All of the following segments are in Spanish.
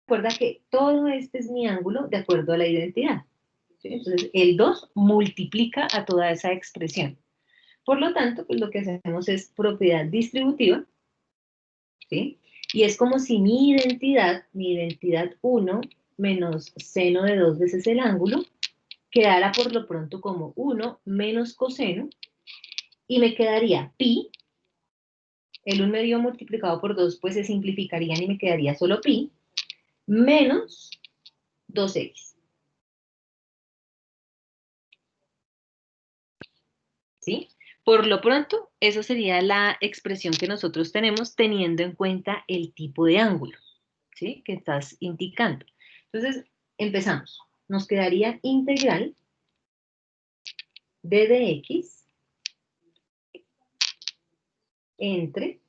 recuerda que todo este es mi ángulo de acuerdo a la identidad. ¿Sí? Entonces, el 2 multiplica a toda esa expresión. Por lo tanto, pues lo que hacemos es propiedad distributiva, ¿sí? Y es como si mi identidad 1 menos seno de 2 veces el ángulo, quedara por lo pronto como 1 menos coseno, y me quedaría pi, el 1 medio multiplicado por 2, pues se simplificarían y me quedaría solo pi, menos 2x. ¿Sí? Por lo pronto, esa sería la expresión que nosotros tenemos teniendo en cuenta el tipo de ángulo, ¿sí? Que estás indicando. Entonces, empezamos. Nos quedaría integral d de x entre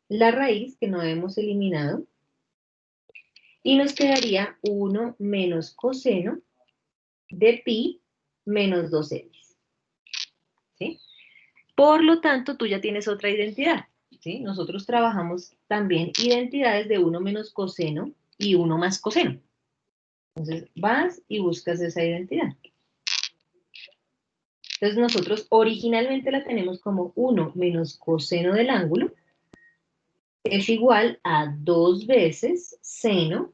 la raíz que no hemos eliminado y nos quedaría 1 menos coseno de pi menos 2x. ¿Sí? Por lo tanto, tú ya tienes otra identidad. ¿Sí? Nosotros trabajamos también identidades de 1 menos coseno y 1 más coseno. Entonces, vas y buscas esa identidad. Entonces, nosotros originalmente la tenemos como 1 menos coseno del ángulo es igual a 2 veces seno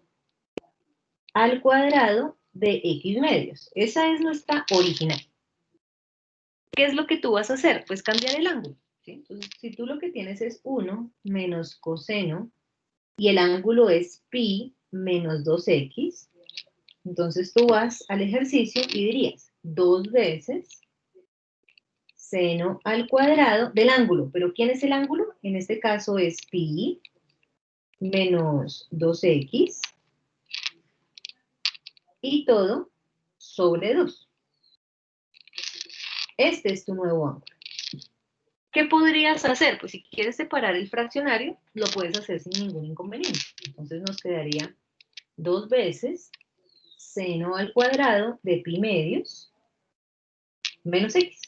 al cuadrado de x medios. Esa es nuestra original. ¿Qué es lo que tú vas a hacer? Pues cambiar el ángulo. ¿Sí? Entonces, si tú lo que tienes es 1 menos coseno y el ángulo es pi menos 2x, entonces tú vas al ejercicio y dirías 2 veces seno al cuadrado del ángulo. ¿Pero quién es el ángulo? En este caso es pi menos 2x y todo sobre 2. Este es tu nuevo ángulo. ¿Qué podrías hacer? Pues si quieres separar el fraccionario, lo puedes hacer sin ningún inconveniente. Entonces nos quedaría 2 veces seno al cuadrado de pi medios menos x.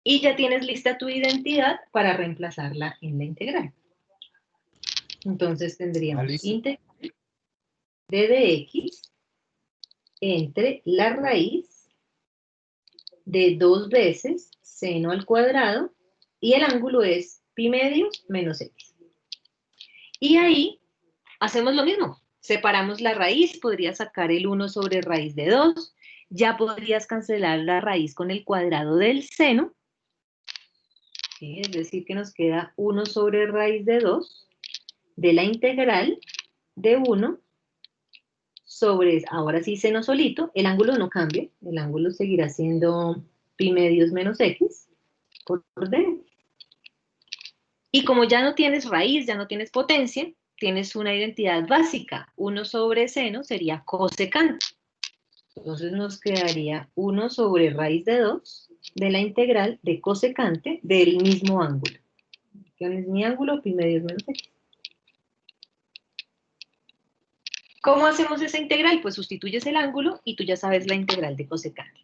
Y ya tienes lista tu identidad para reemplazarla en la integral. Entonces tendríamos integral d de x entre la raíz de 2 veces seno al cuadrado y el ángulo es pi medios menos x. Y ahí hacemos lo mismo. Separamos la raíz, podrías sacar el 1 sobre raíz de 2, ya podrías cancelar la raíz con el cuadrado del seno, ¿sí? Es decir, que nos queda 1 sobre raíz de 2 de la integral de 1 sobre, ahora sí seno solito, el ángulo no cambia, el ángulo seguirá siendo pi medios menos x por d. Y como ya no tienes raíz, ya no tienes potencia, tienes una identidad básica. 1 sobre seno sería cosecante. Entonces nos quedaría 1 sobre raíz de 2 de la integral de cosecante del mismo ángulo. ¿Qué es mi ángulo? Pi medios menos x. ¿Cómo hacemos esa integral? Pues sustituyes el ángulo y tú ya sabes la integral de cosecante.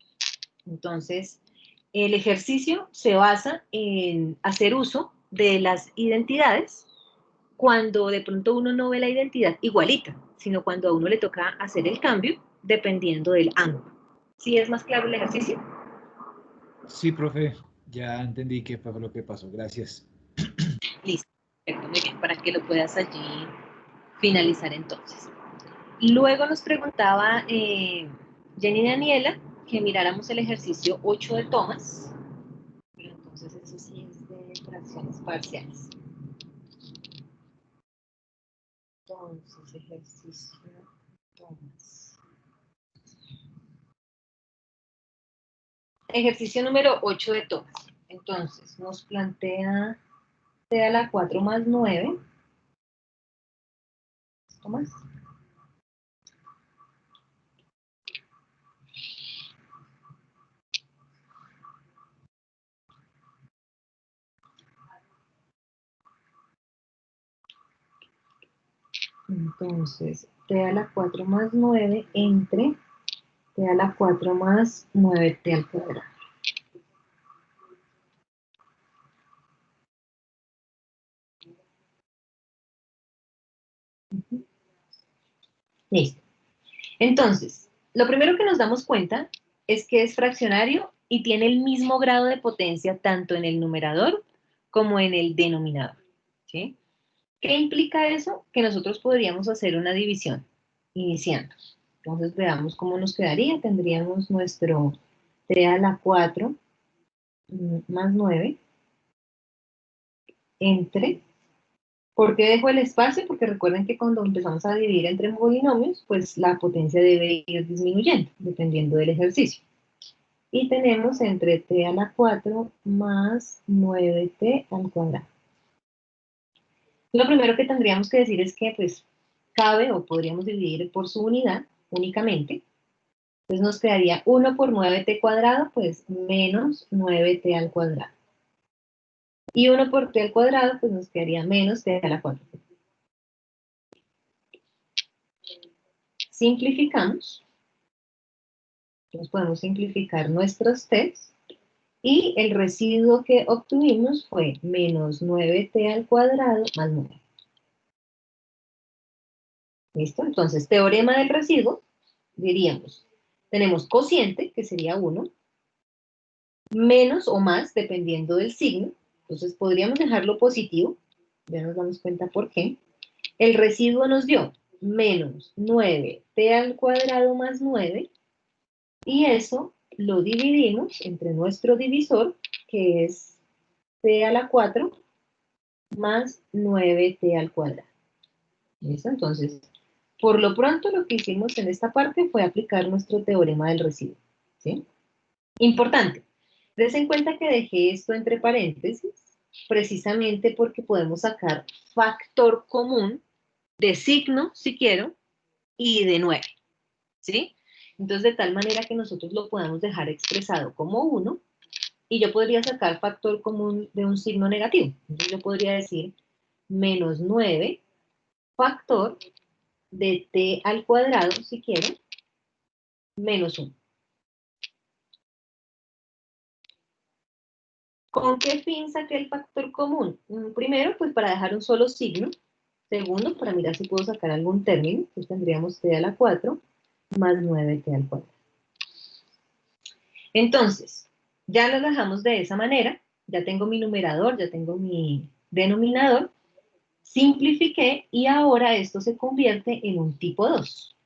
Entonces, el ejercicio se basa en hacer uso de las identidades cuando de pronto uno no ve la identidad igualita, sino cuando a uno le toca hacer el cambio dependiendo del ángulo. ¿Sí es más claro el ejercicio? Sí, profe, ya entendí qué fue lo que pasó. Gracias. Listo, perfecto, muy bien, para que lo puedas allí finalizar entonces. Luego nos preguntaba Jenny Daniela que miráramos el ejercicio 8 de Thomas, pero entonces eso sí es de fracciones parciales. Entonces, ejercicio Thomas. Ejercicio número 8 de Thomas. Entonces, nos plantea t a la 4 más 9. Tomás. Entonces, t a la 4 más 9 entre t a la 4 más 9t al cuadrado. Listo. Entonces, lo primero que nos damos cuenta es que es fraccionario y tiene el mismo grado de potencia tanto en el numerador como en el denominador. ¿Sí? ¿Qué implica eso? Que nosotros podríamos hacer una división iniciando. Entonces veamos cómo nos quedaría. Tendríamos nuestro t a la 4 más 9 entre... ¿Por qué dejo el espacio? Porque recuerden que cuando empezamos a dividir entre polinomios, pues la potencia debe ir disminuyendo, dependiendo del ejercicio. Y tenemos entre t a la 4 más 9t al cuadrado. Lo primero que tendríamos que decir es que, pues, cabe o podríamos dividir por su unidad únicamente. Entonces nos quedaría 1 por 9t cuadrado, pues menos 9t al cuadrado. Y 1 por t al cuadrado, pues nos quedaría menos t a la 4. Simplificamos. Entonces podemos simplificar nuestros t's. Y el residuo que obtuvimos fue menos 9t al cuadrado más 9. ¿Listo? Entonces, teorema del residuo, diríamos, tenemos cociente, que sería 1, menos o más, dependiendo del signo. Entonces, podríamos dejarlo positivo. Ya nos damos cuenta por qué. El residuo nos dio menos 9t al cuadrado más 9. Y eso lo dividimos entre nuestro divisor, que es t a la 4 más 9t al cuadrado. ¿Listo? Entonces, por lo pronto lo que hicimos en esta parte fue aplicar nuestro teorema del residuo. ¿Sí? Importante, des en cuenta que dejé esto entre paréntesis, precisamente porque podemos sacar factor común de signo, si quiero, y de 9. ¿Sí? Entonces, de tal manera que nosotros lo podamos dejar expresado como 1, y yo podría sacar factor común de un signo negativo. Entonces, yo podría decir menos 9 factor de t al cuadrado, si quiero, menos 1. ¿Con qué fin saqué el factor común? Primero, pues para dejar un solo signo. Segundo, para mirar si puedo sacar algún término. Entonces tendríamos t a la 4 más 9t al cuadrado. Entonces, ya lo dejamos de esa manera. Ya tengo mi numerador, ya tengo mi denominador. Simplifiqué y ahora esto se convierte en un tipo 2.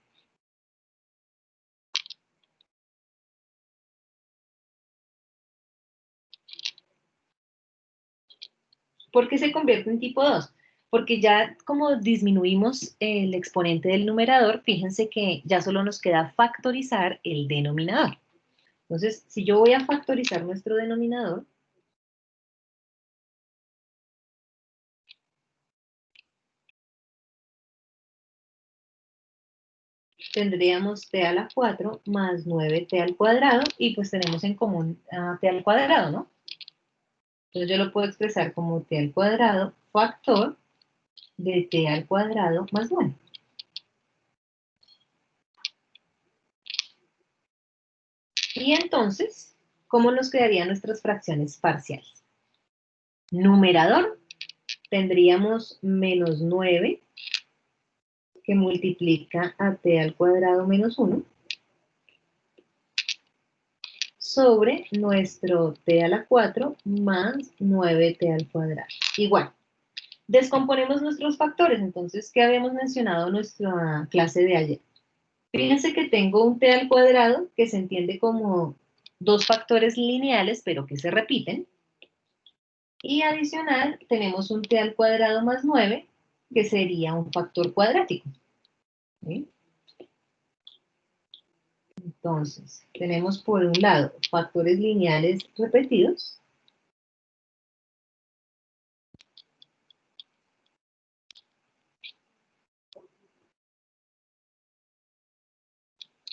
¿Por qué se convierte en tipo 2? Porque ya como disminuimos el exponente del numerador, fíjense que ya solo nos queda factorizar el denominador. Entonces, si yo voy a factorizar nuestro denominador, tendríamos t a la 4 más 9t al cuadrado, y pues tenemos en común t al cuadrado, ¿no? Entonces yo lo puedo expresar como t al cuadrado factor de t al cuadrado más 9. Y entonces, ¿cómo nos quedarían nuestras fracciones parciales? Numerador, tendríamos menos 9 que multiplica a t al cuadrado menos 1 sobre nuestro t a la 4 más 9t al cuadrado. Igual, descomponemos nuestros factores. Entonces, ¿qué habíamos mencionado en nuestra clase de ayer? Fíjense que tengo un t al cuadrado que se entiende como dos factores lineales, pero que se repiten. Y adicional, tenemos un t al cuadrado más 9, que sería un factor cuadrático. ¿Sí? Entonces, tenemos por un lado factores lineales repetidos.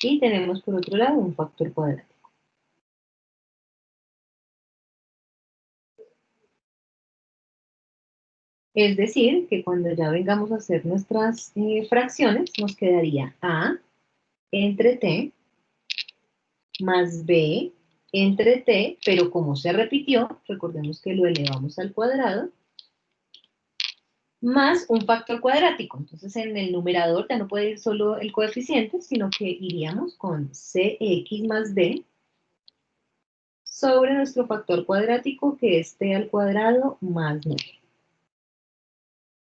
Y tenemos por otro lado un factor cuadrático. Es decir, que cuando ya vengamos a hacer nuestras fracciones, nos quedaría A entre T más B entre T, pero como se repitió, recordemos que lo elevamos al cuadrado, más un factor cuadrático. Entonces, en el numerador ya no puede ir solo el coeficiente, sino que iríamos con cx más d sobre nuestro factor cuadrático, que es t al cuadrado más 9.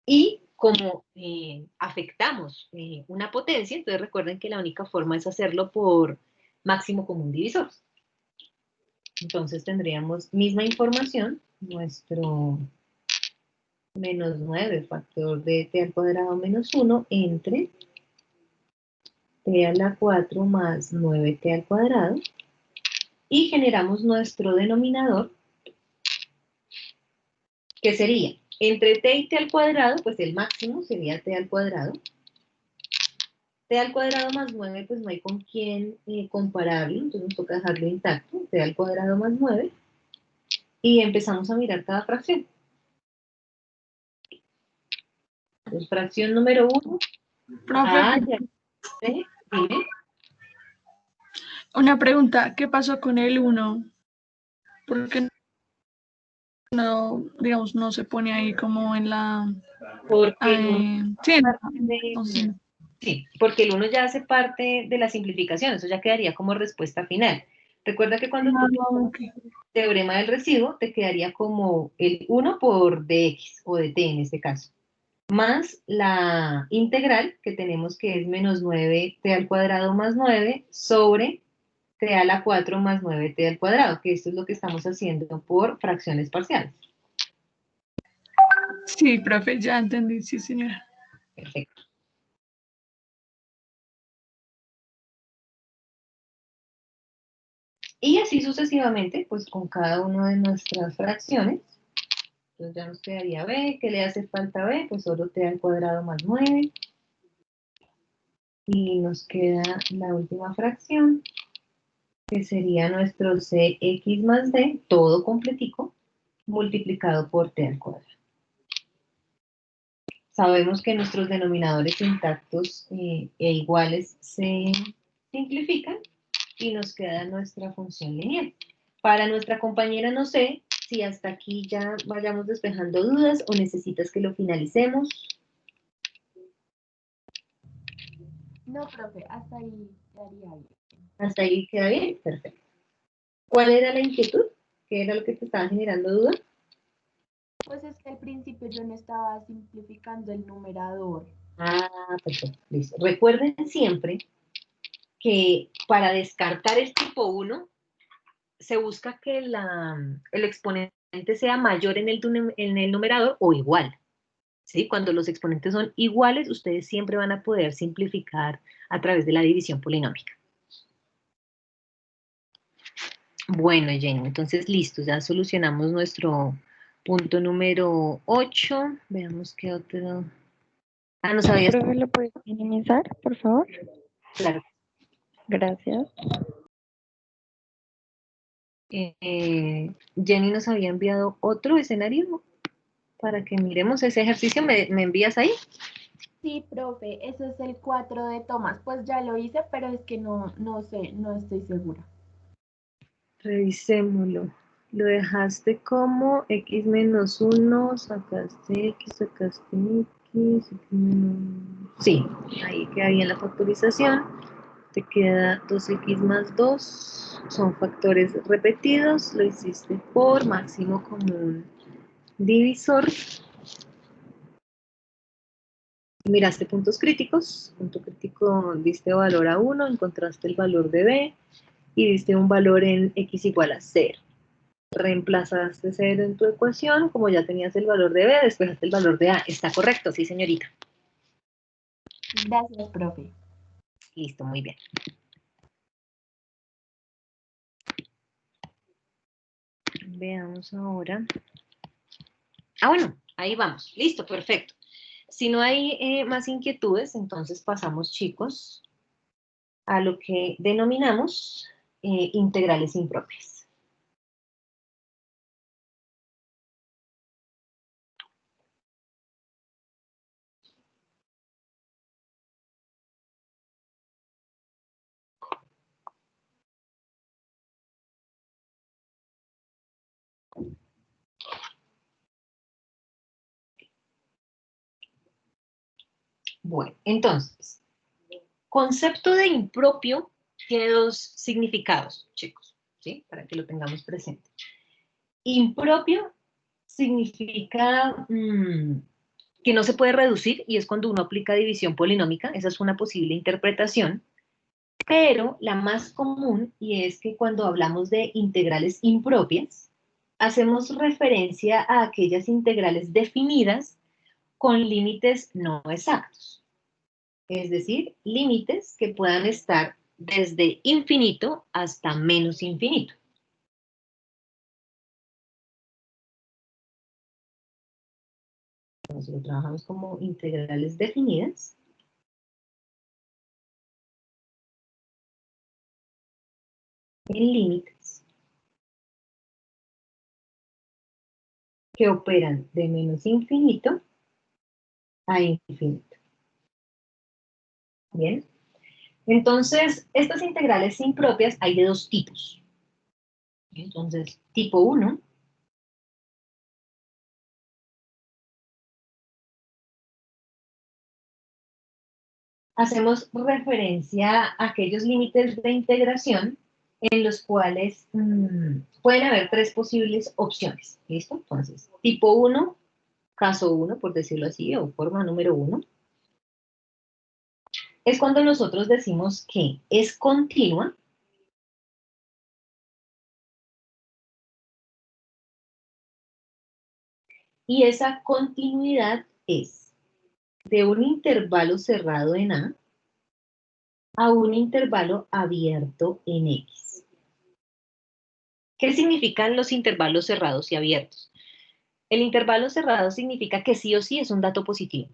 Y como afectamos una potencia, entonces recuerden que la única forma es hacerlo por máximo común divisor. Entonces tendríamos misma información, nuestro menos 9 factor de t al cuadrado menos 1 entre t a la 4 más 9t al cuadrado, y generamos nuestro denominador, que sería entre t y t al cuadrado, pues el máximo sería t al cuadrado. T al cuadrado más 9, pues no hay con quién compararlo, entonces nos toca dejarlo intacto, t al cuadrado más 9, y empezamos a mirar cada fracción. Entonces, fracción número 1, Profe, dime. una pregunta, ¿qué pasó con el 1? ¿Por qué no, digamos, no se pone ahí como en la... Porque el 1 sí, no sé. sí, porque el 1 ya hace parte de la simplificación, eso ya quedaría como respuesta final. Recuerda que cuando tú Okay. teorema del residuo, te quedaría como el 1 por dx, o dt en este caso, más la integral que tenemos, que es menos 9t al cuadrado más 9 sobre t a la 4 más 9t al cuadrado, que esto es lo que estamos haciendo por fracciones parciales. Sí, profe, ya entendí, sí, señora. Perfecto. Y así sucesivamente, pues con cada una de nuestras fracciones. Entonces ya nos quedaría b, ¿qué le hace falta a b? Pues solo t al cuadrado más 9. Y nos queda la última fracción, que sería nuestro cx más d, todo completico, multiplicado por t al cuadrado. Sabemos que nuestros denominadores intactos e iguales se simplifican y nos queda nuestra función lineal. Para nuestra compañera no sé si hasta aquí ya vayamos despejando dudas o necesitas que lo finalicemos. No, profe, hasta ahí quedaría bien. Hasta ahí queda bien, perfecto. ¿Cuál era la inquietud? ¿Qué era lo que te estaba generando duda? Pues es que al principio yo no estaba simplificando el numerador. Ah, perfecto, listo. Recuerden siempre que para descartar el tipo 1, se busca que el exponente sea mayor en el numerador o igual. ¿Sí? Cuando los exponentes son iguales, ustedes siempre van a poder simplificar a través de la división polinómica. Bueno, Jenny, entonces listo, ya solucionamos nuestro punto número 8. Veamos qué otro... Ah, no sabías. ¿Profe, lo puedes minimizar, por favor? Claro. Gracias. Jenny nos había enviado otro escenario para que miremos ese ejercicio. ¿Me envías ahí? Sí, profe, eso es el 4 de Tomás. Pues ya lo hice, pero es que no sé, no estoy segura. Revisémoslo. Lo dejaste como x menos 1, sacaste x, sí, ahí queda bien la factorización. Te queda 2x más 2, son factores repetidos, lo hiciste por máximo común divisor. Miraste puntos críticos, punto crítico diste valor a 1, encontraste el valor de b y diste un valor en x igual a 0. Reemplazaste 0 en tu ecuación, como ya tenías el valor de b, despejaste el valor de a. ¿Está correcto? Sí, señorita. Gracias, profe. Listo, muy bien. Veamos ahora. Ah, bueno, ahí vamos. Listo, perfecto. Si no hay más inquietudes, entonces pasamos, chicos, a lo que denominamos integrales impropias. Bueno, entonces, concepto de impropio tiene dos significados, chicos, ¿sí? Para que lo tengamos presente. Impropio significa que no se puede reducir y es cuando uno aplica división polinómica, esa es una posible interpretación, pero la más común y es que cuando hablamos de integrales impropias, hacemos referencia a aquellas integrales definidas con límites no exactos, es decir, límites que puedan estar desde infinito hasta menos infinito. Entonces lo trabajamos como integrales definidas. En límites que operan de menos infinito a infinito. Bien. Entonces, estas integrales impropias hay de dos tipos. Entonces, tipo 1, hacemos referencia a aquellos límites de integración en los cuales pueden haber tres posibles opciones. ¿Listo? Entonces, tipo 1, caso 1, por decirlo así, o forma número 1, es cuando nosotros decimos que es continua y esa continuidad es de un intervalo cerrado en a un intervalo abierto en X. ¿Qué significan los intervalos cerrados y abiertos? El intervalo cerrado significa que sí o sí es un dato positivo.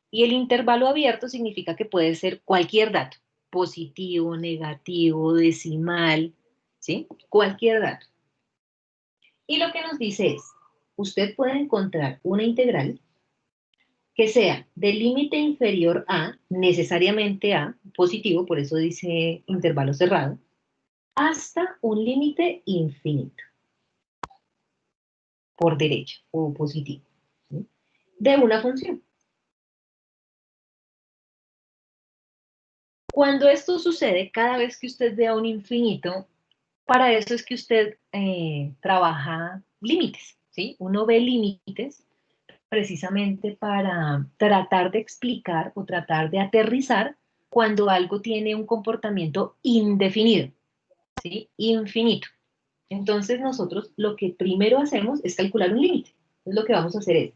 Y el intervalo abierto significa que puede ser cualquier dato, positivo, negativo, decimal, ¿sí? Cualquier dato. Y lo que nos dice es, usted puede encontrar una integral que sea de límite inferior a, necesariamente a, positivo, por eso dice intervalo cerrado, hasta un límite infinito, por derecha o positivo, ¿sí? De una función. Cuando esto sucede, cada vez que usted vea un infinito, para eso es que usted trabaja límites, ¿sí? Uno ve límites precisamente para tratar de explicar o tratar de aterrizar cuando algo tiene un comportamiento indefinido, ¿sí? Infinito. Entonces nosotros lo que primero hacemos es calcular un límite. Entonces lo que vamos a hacer es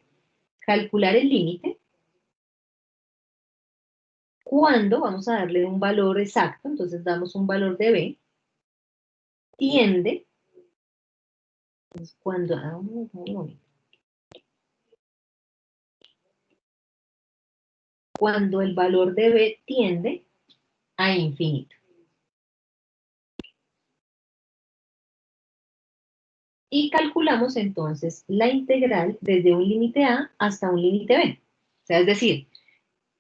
calcular el límite cuando vamos a darle un valor exacto, entonces damos un valor de b, tiende, pues cuando, cuando el valor de b tiende a infinito. Y calculamos entonces la integral desde un límite a hasta un límite b. O sea, es decir,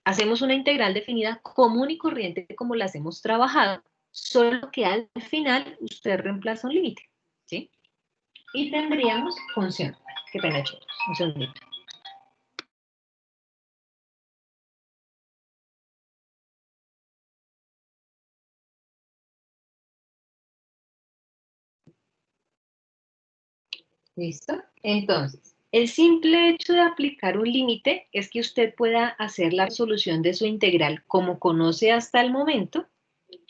hacemos una integral definida común y corriente como las hemos trabajado, solo que al final usted reemplaza un límite, ¿sí? Y tendríamos función. Qué pena, chicos, un segundito. ¿Listo? Entonces, el simple hecho de aplicar un límite es que usted pueda hacer la resolución de su integral como conoce hasta el momento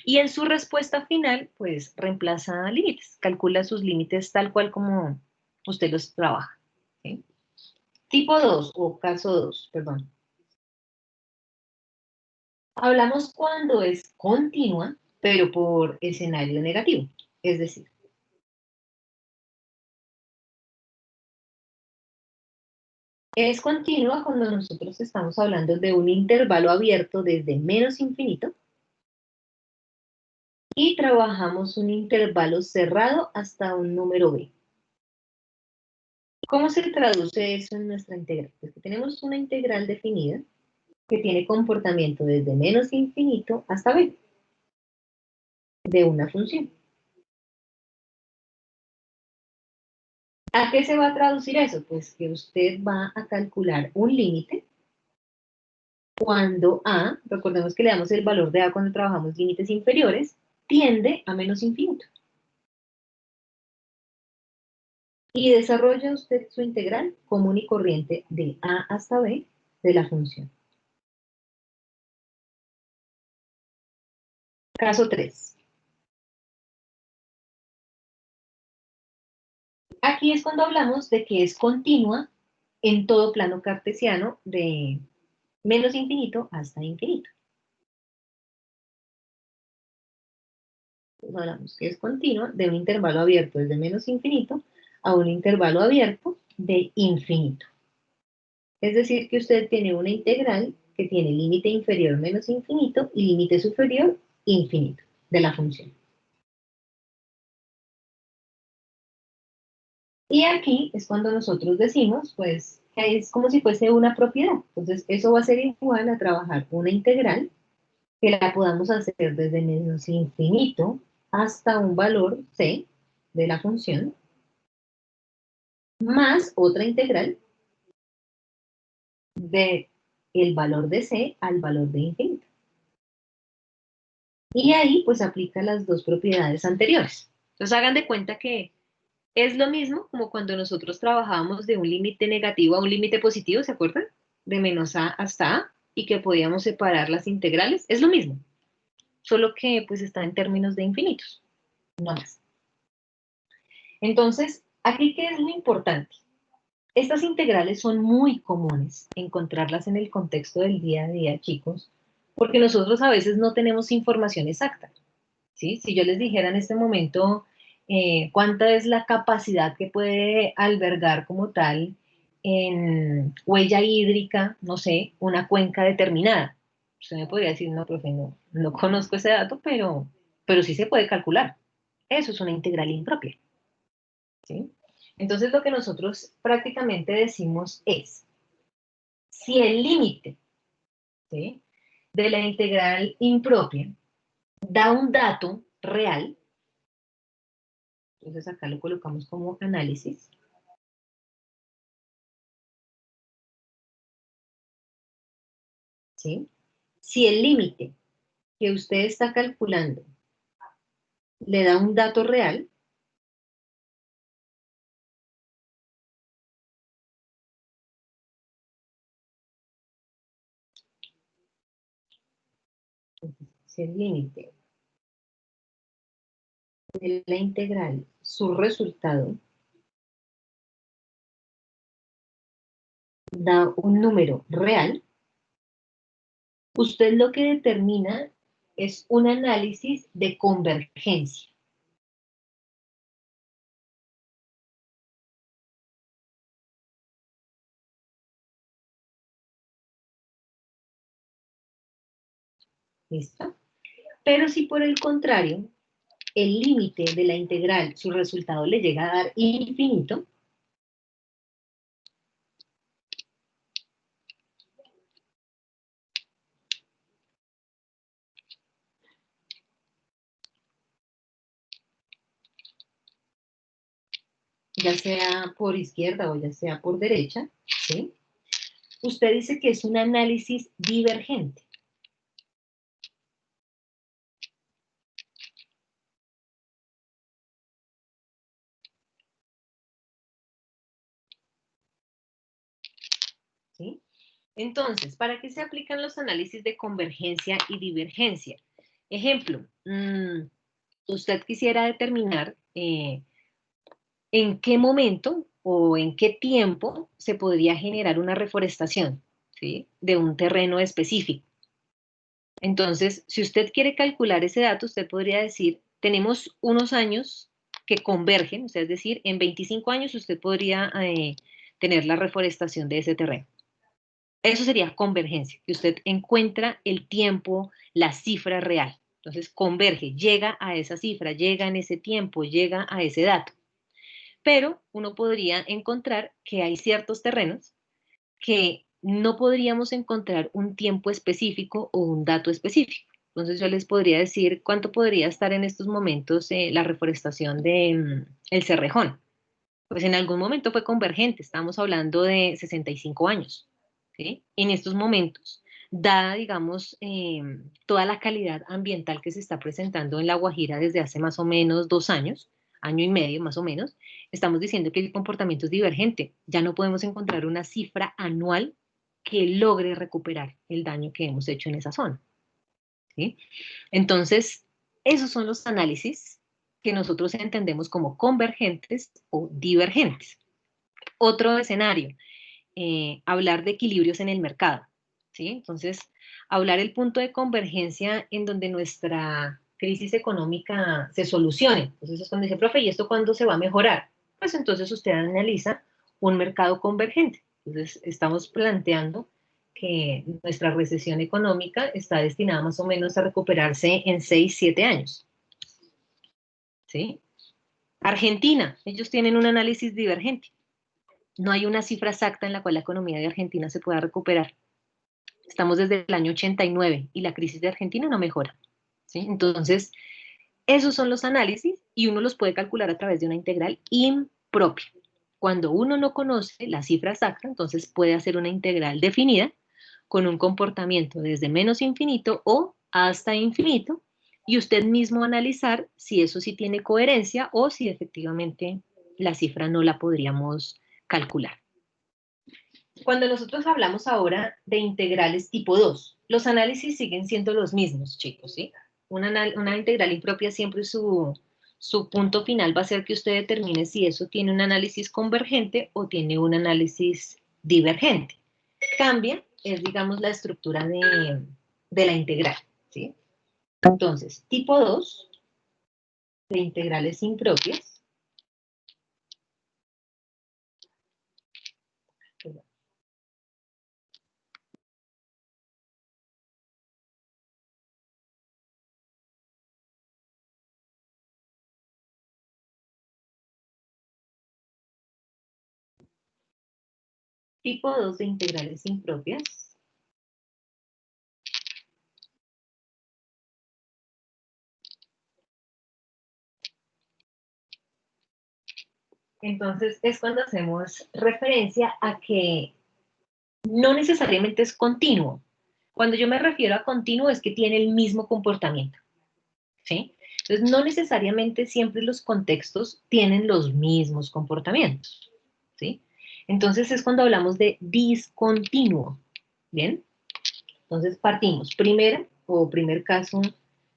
y en su respuesta final, pues reemplaza límites, calcula sus límites tal cual como usted los trabaja. ¿Sí? Tipo 2 o caso 2, perdón. Hablamos cuando es continua, pero por escenario negativo. Es decir, es continua cuando nosotros estamos hablando de un intervalo abierto desde menos infinito y trabajamos un intervalo cerrado hasta un número b. ¿Cómo se traduce eso en nuestra integral? Pues que tenemos una integral definida que tiene comportamiento desde menos infinito hasta b de una función. ¿A qué se va a traducir eso? Pues que usted va a calcular un límite cuando A, recordemos que le damos el valor de A cuando trabajamos límites inferiores, tiende a menos infinito. Y desarrolla usted su integral común y corriente de A hasta B de la función. Caso 3. Aquí es cuando hablamos de que es continua en todo plano cartesiano de menos infinito hasta infinito. Entonces hablamos que es continua de un intervalo abierto desde menos infinito a un intervalo abierto de infinito. Es decir, que usted tiene una integral que tiene límite inferior menos infinito y límite superior infinito de la función. Y aquí es cuando nosotros decimos, pues, que es como si fuese una propiedad. Entonces, eso va a ser igual a trabajar una integral que la podamos hacer desde menos infinito hasta un valor c de la función, más otra integral de el valor de c al valor de infinito. Y ahí, pues, aplica las dos propiedades anteriores. Entonces, hagan de cuenta que es lo mismo como cuando nosotros trabajábamos de un límite negativo a un límite positivo, ¿se acuerdan? De menos a hasta a, y que podíamos separar las integrales. Es lo mismo, solo que pues está en términos de infinitos, no más. Entonces, aquí, ¿qué es lo importante? Estas integrales son muy comunes encontrarlas en el contexto del día a día, chicos, porque nosotros a veces no tenemos información exacta, ¿sí? Si yo les dijera en este momento cuánta es la capacidad que puede albergar como tal en huella hídrica, no sé, una cuenca determinada. Usted me podría decir, no, profe, no conozco ese dato, pero sí se puede calcular. Eso es una integral impropia, ¿sí? Entonces, lo que nosotros prácticamente decimos es, si el límite, ¿sí?, de la integral impropia da un dato real, entonces acá lo colocamos como análisis, ¿sí? Si el límite que usted está calculando le da un dato real, si el límite de la integral, su resultado, da un número real, usted lo que determina es un análisis de convergencia. ¿Listo? Pero si por el contrario, el límite de la integral, su resultado le llega a dar infinito, ya sea por izquierda o ya sea por derecha, ¿sí? Usted dice que es un análisis divergente. ¿Sí? Entonces, ¿para qué se aplican los análisis de convergencia y divergencia? Ejemplo, usted quisiera determinar en qué momento o en qué tiempo se podría generar una reforestación, ¿sí?, de un terreno específico. Entonces, si usted quiere calcular ese dato, usted podría decir, tenemos unos años que convergen, o sea, es decir, en 25 años usted podría tener la reforestación de ese terreno. Eso sería convergencia, que usted encuentra el tiempo, la cifra real. Entonces, converge, llega a esa cifra, llega en ese tiempo, llega a ese dato. Pero uno podría encontrar que hay ciertos terrenos que no podríamos encontrar un tiempo específico o un dato específico. Entonces yo les podría decir cuánto podría estar en estos momentos la reforestación de el Cerrejón. Pues en algún momento fue convergente, estamos hablando de 65 años, ¿sí? En estos momentos dada, digamos, toda la calidad ambiental que se está presentando en La Guajira desde hace más o menos 2 años, año y medio más o menos, estamos diciendo que el comportamiento es divergente. Ya no podemos encontrar una cifra anual que logre recuperar el daño que hemos hecho en esa zona, ¿sí? Entonces, esos son los análisis que nosotros entendemos como convergentes o divergentes. Otro escenario, hablar de equilibrios en el mercado, ¿sí? Entonces, hablar el punto de convergencia en donde nuestra crisis económica se solucione. Entonces es cuando dice, profe, ¿y esto cuándo se va a mejorar? Pues entonces usted analiza un mercado convergente. Entonces estamos planteando que nuestra recesión económica está destinada más o menos a recuperarse en 6, 7 años, ¿sí? Argentina, ellos tienen un análisis divergente. No hay una cifra exacta en la cual la economía de Argentina se pueda recuperar. Estamos desde el año 89 y la crisis de Argentina no mejora, ¿sí? Entonces, esos son los análisis y uno los puede calcular a través de una integral impropia. Cuando uno no conoce la cifra exacta, entonces puede hacer una integral definida con un comportamiento desde menos infinito o hasta infinito y usted mismo analizar si eso sí tiene coherencia o si efectivamente la cifra no la podríamos calcular. Cuando nosotros hablamos ahora de integrales tipo 2, los análisis siguen siendo los mismos, chicos, ¿sí? Una integral impropia siempre su punto final va a ser que usted determine si eso tiene un análisis convergente o tiene un análisis divergente. Cambia, es digamos la estructura de la integral, ¿sí? Entonces, tipo 2 de integrales impropias. Tipo 2 de integrales impropias. Entonces, es cuando hacemos referencia a que no necesariamente es continuo. Cuando yo me refiero a continuo es que tiene el mismo comportamiento, ¿sí? Entonces, no necesariamente siempre los contextos tienen los mismos comportamientos, ¿sí? Entonces, es cuando hablamos de discontinuo, ¿bien? Entonces, partimos. Primer caso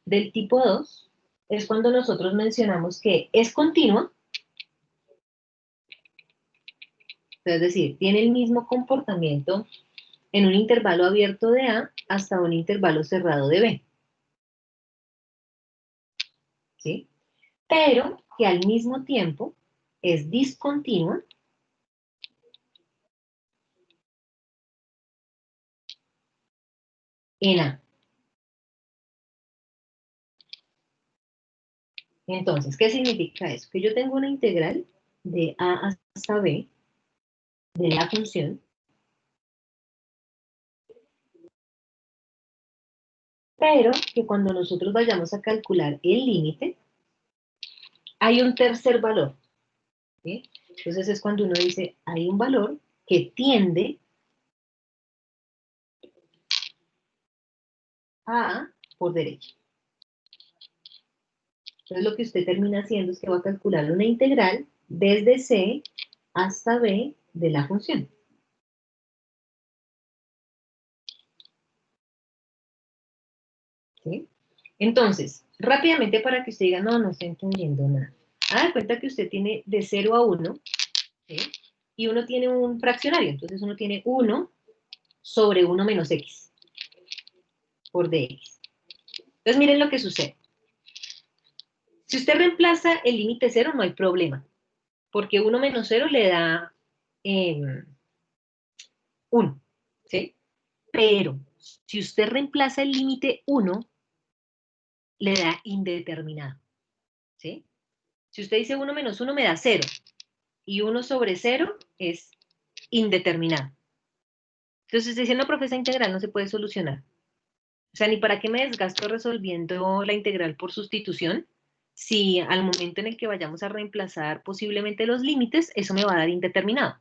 del tipo 2 es cuando nosotros mencionamos que es continuo, es decir, tiene el mismo comportamiento en un intervalo abierto de A hasta un intervalo cerrado de B, ¿sí? Pero que al mismo tiempo es discontinua en A. Entonces, ¿qué significa eso? Que yo tengo una integral de A hasta B de la función, pero que cuando nosotros vayamos a calcular el límite, hay un tercer valor, ¿sí? Entonces es cuando uno dice, hay un valor que tiende a A por derecha. Entonces lo que usted termina haciendo es que va a calcular una integral desde C hasta B de la función. ¿Sí? Entonces, rápidamente para que usted diga, no estoy entendiendo nada. Haga cuenta que usted tiene de 0 a 1, ¿sí? Y uno tiene un fraccionario. Entonces uno tiene 1 sobre 1 menos x por dx. Entonces miren lo que sucede. Si usted reemplaza el límite 0, no hay problema. Porque 1 menos 0 le da 1, ¿sí? Pero si usted reemplaza el límite 1, le da indeterminado, ¿sí? Si usted dice 1 menos 1 me da 0, y 1 sobre 0 es indeterminado. Entonces usted dice, no, profe, esa integral no se puede solucionar. O sea, ni para qué me desgasto resolviendo la integral por sustitución, si al momento en el que vayamos a reemplazar posiblemente los límites, eso me va a dar indeterminado.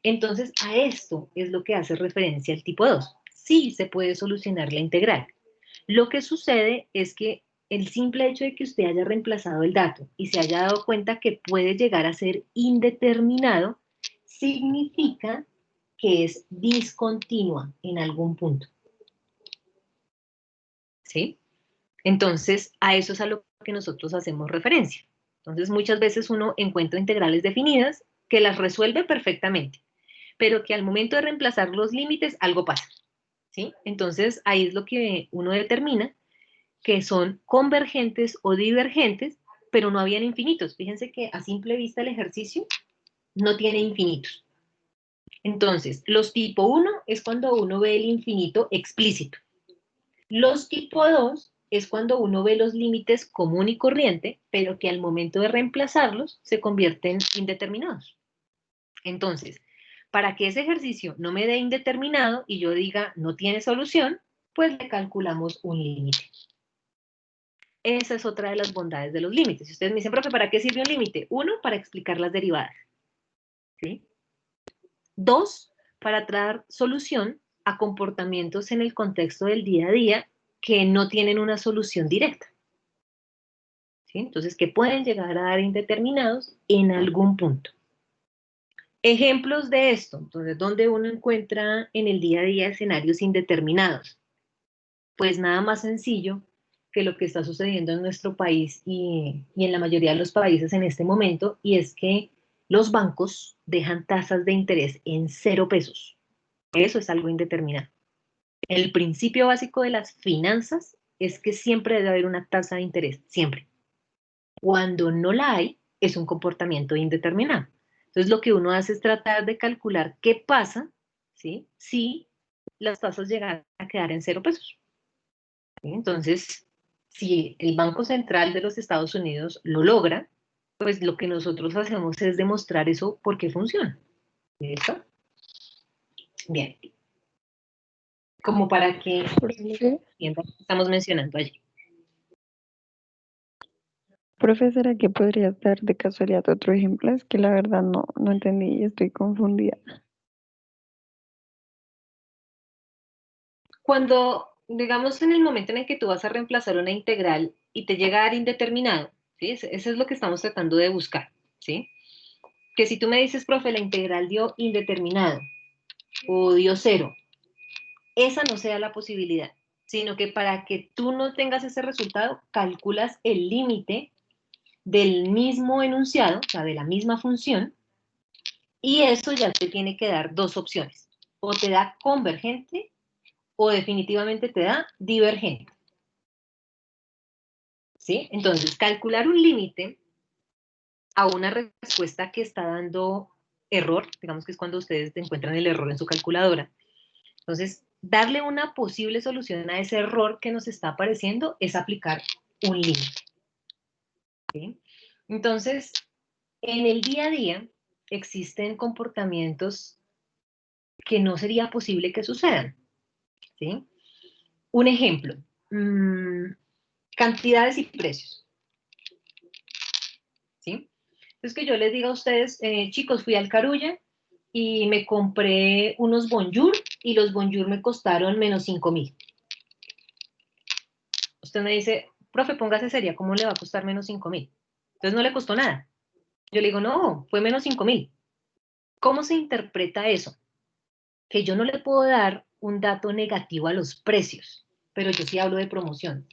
Entonces, a esto es lo que hace referencia el tipo 2. sí se puede solucionar la integral. Lo que sucede es que el simple hecho de que usted haya reemplazado el dato y se haya dado cuenta que puede llegar a ser indeterminado, significa que es discontinua en algún punto. ¿Sí? Entonces, a eso es a lo que nosotros hacemos referencia. Entonces, muchas veces uno encuentra integrales definidas que las resuelve perfectamente, pero que al momento de reemplazar los límites, algo pasa. ¿Sí? Entonces, ahí es lo que uno determina que son convergentes o divergentes, pero no habían infinitos. Fíjense que a simple vista el ejercicio no tiene infinitos. Entonces, los tipo 1 es cuando uno ve el infinito explícito. Los tipo 2 es cuando uno ve los límites común y corriente, pero que al momento de reemplazarlos se convierten en indeterminados. Entonces, para que ese ejercicio no me dé indeterminado y yo diga no tiene solución, pues le calculamos un límite. Esa es otra de las bondades de los límites. Si ustedes me dicen, profe, ¿para qué sirve un límite? 1, para explicar las derivadas. ¿Sí? 2, para dar solución a comportamientos en el contexto del día a día que no tienen una solución directa. ¿Sí? Entonces, que pueden llegar a dar indeterminados en algún punto. Ejemplos de esto, entonces, ¿dónde uno encuentra en el día a día escenarios indeterminados? Pues nada más sencillo que lo que está sucediendo en nuestro país y en la mayoría de los países en este momento, y es que los bancos dejan tasas de interés en 0 pesos. Eso es algo indeterminado. El principio básico de las finanzas es que siempre debe haber una tasa de interés, siempre. Cuando no la hay, es un comportamiento indeterminado. Entonces, lo que uno hace es tratar de calcular qué pasa, ¿sí?, si las tasas llegan a quedar en 0 pesos. ¿Sí? Entonces, si el Banco Central de los Estados Unidos lo logra, pues lo que nosotros hacemos es demostrar eso porque funciona. ¿Listo? Bien. Como para que Profe, estamos mencionando allí. profe, ¿será que podrías dar de casualidad otro ejemplo? Es que la verdad no entendí y estoy confundida. Cuando, digamos, en el momento en el que tú vas a reemplazar una integral y te llega a dar indeterminado, ¿sí? Eso es lo que estamos tratando de buscar, ¿sí? Que si tú me dices, profe, la integral dio indeterminado o dio 0, esa no sea la posibilidad, sino que para que tú no tengas ese resultado, calculas el límite del mismo enunciado, o sea, de la misma función, y eso ya te tiene que dar 2 opciones. O te da convergente o definitivamente te da divergente. ¿Sí? Entonces, calcular un límite a una respuesta que está dando error, digamos que es cuando ustedes encuentran el error en su calculadora. Entonces, darle una posible solución a ese error que nos está apareciendo es aplicar un límite. ¿Sí? Entonces, en el día a día existen comportamientos que no sería posible que sucedan. ¿Sí? Un ejemplo, cantidades y precios. ¿Sí? Entonces, que yo les diga a ustedes, chicos, fui al Carulla y me compré unos Bonjour y los Bonjour me costaron menos 5.000. Usted me dice, profe, póngase seria, ¿cómo le va a costar menos 5.000? Entonces no le costó nada. Yo le digo, no, fue menos 5.000. ¿Cómo se interpreta eso? Que yo no le puedo dar un dato negativo a los precios, pero yo sí hablo de promoción,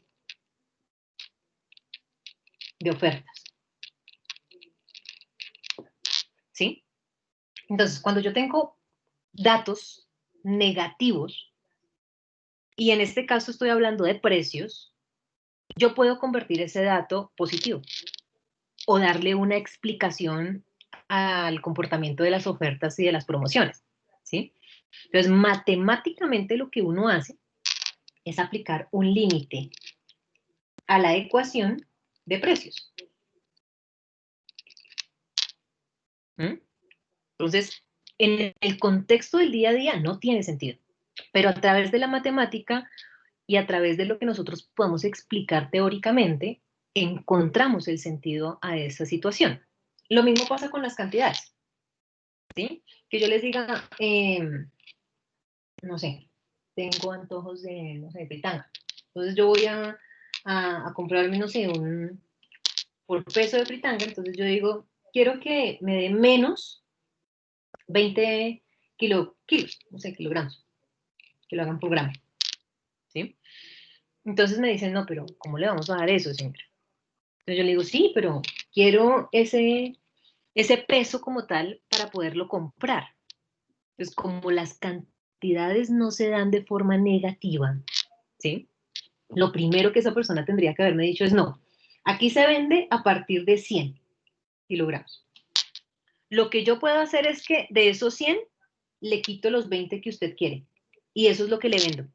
de ofertas. ¿Sí? Entonces, cuando yo tengo datos negativos, y en este caso estoy hablando de precios, yo puedo convertir ese dato positivo o darle una explicación al comportamiento de las ofertas y de las promociones, ¿sí? Entonces, matemáticamente lo que uno hace es aplicar un límite a la ecuación de precios. ¿Mm? Entonces, en el contexto del día a día no tiene sentido, pero a través de la matemática y a través de lo que nosotros podemos explicar teóricamente, encontramos el sentido a esa situación. Lo mismo pasa con las cantidades, ¿sí? Que yo les diga, no sé, tengo antojos de, no sé, de fritanga. Entonces yo voy a comprarme, no sé, por peso de fritanga, entonces yo digo, quiero que me dé menos 20 kilos, no sé, kilogramos, que lo hagan por gramo, ¿sí? Entonces me dicen, no, pero ¿cómo le vamos a dar eso, señora? Entonces yo le digo, sí, pero quiero ese peso como tal para poderlo comprar. Pues como las cantidades no se dan de forma negativa, ¿sí? Lo primero que esa persona tendría que haberme dicho es, no, aquí se vende a partir de 100 kilogramos. Lo que yo puedo hacer es que de esos 100 le quito los 20 que usted quiere. Y eso es lo que le vendo.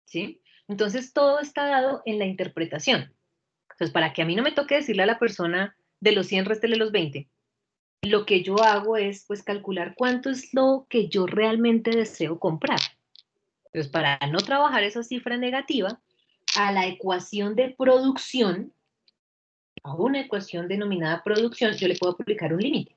¿Sí? Entonces todo está dado en la interpretación. Entonces, para que a mí no me toque decirle a la persona de los 100 réstele los 20, lo que yo hago es pues calcular cuánto es lo que yo realmente deseo comprar. Entonces, para no trabajar esa cifra negativa, a la ecuación de producción, a una ecuación denominada producción, yo le puedo aplicar un límite.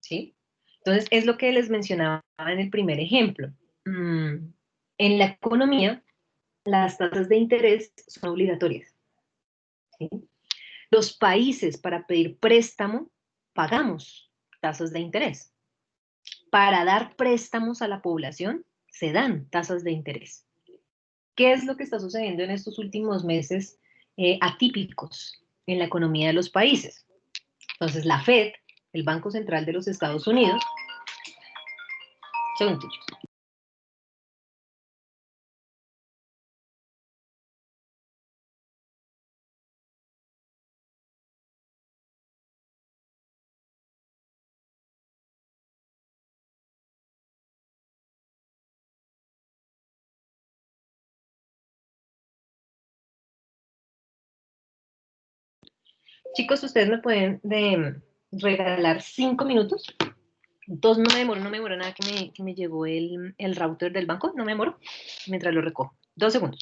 ¿Sí? Entonces, es lo que les mencionaba en el primer ejemplo. En la economía, las tasas de interés son obligatorias. ¿Sí? Los países para pedir préstamo pagamos tasas de interés. Para dar préstamos a la población se dan tasas de interés. ¿Qué es lo que está sucediendo en estos últimos meses atípicos en la economía de los países? Entonces la Fed, el Banco Central de los Estados Unidos, según chicos, ustedes me pueden regalar 5 minutos. Dos, no me demoro nada que me llegó el router del banco, no me demoro, mientras lo recojo. 2 segundos.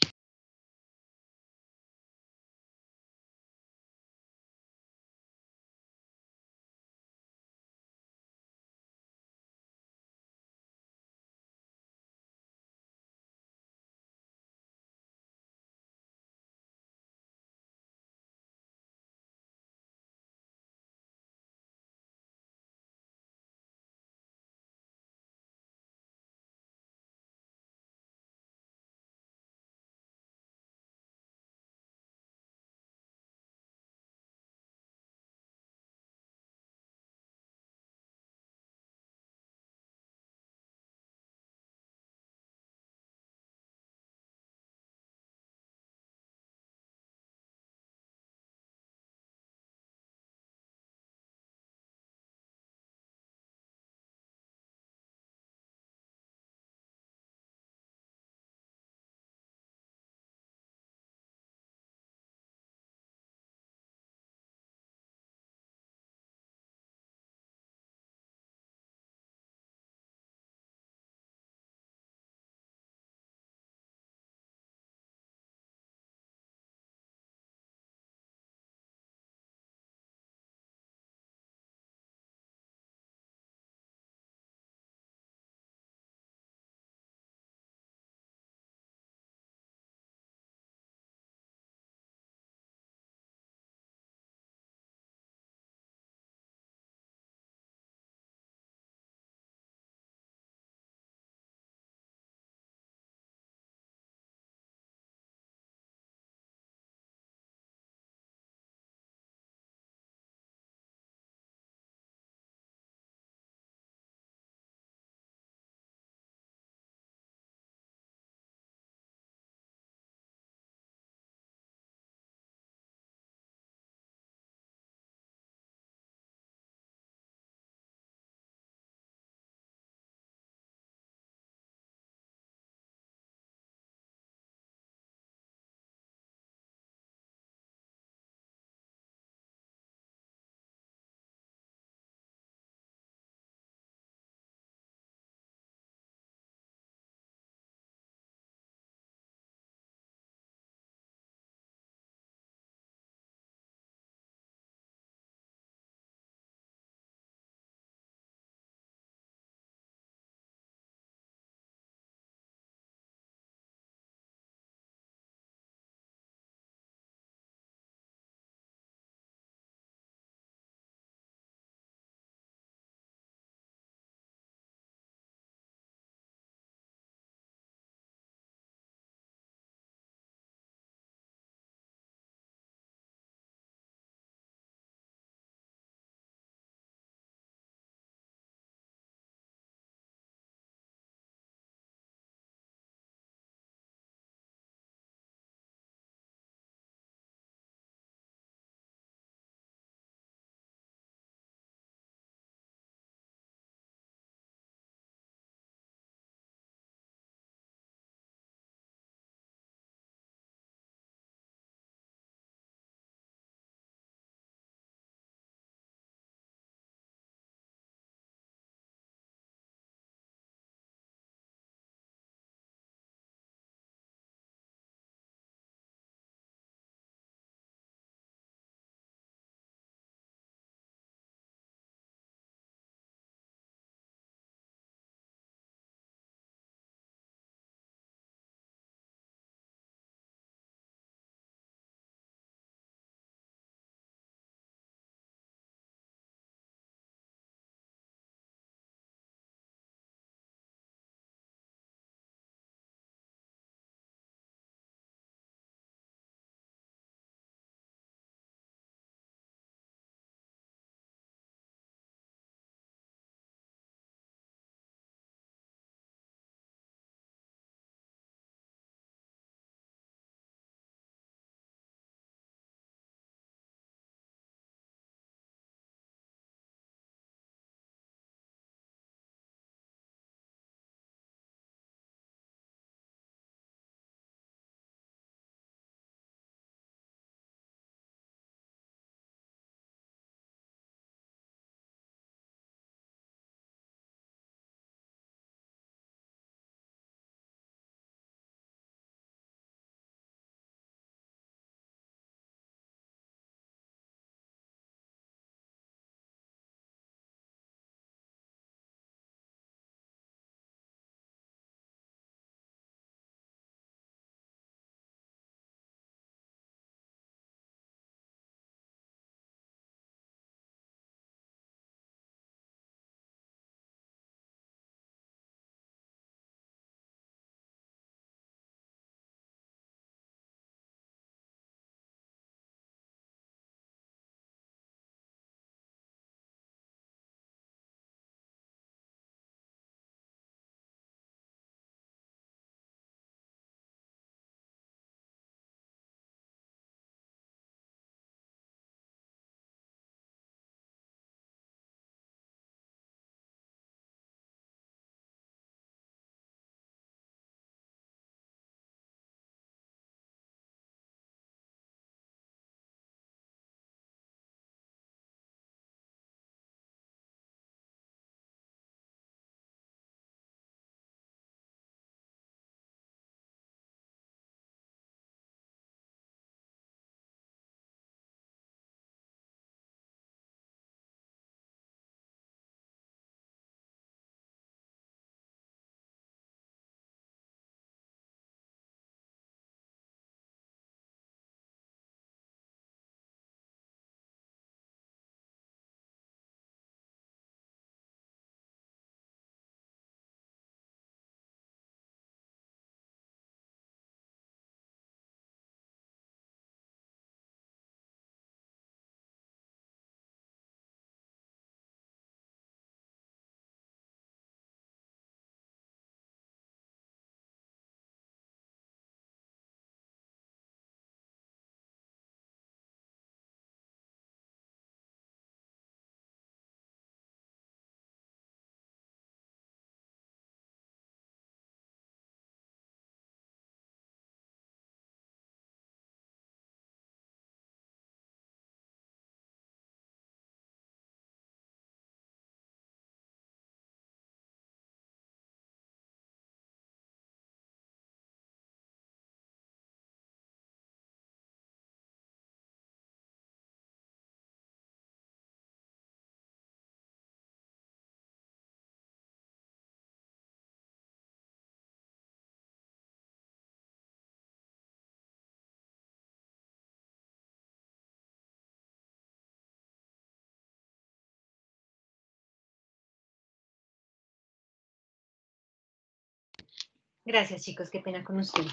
Gracias, chicos, qué pena con ustedes.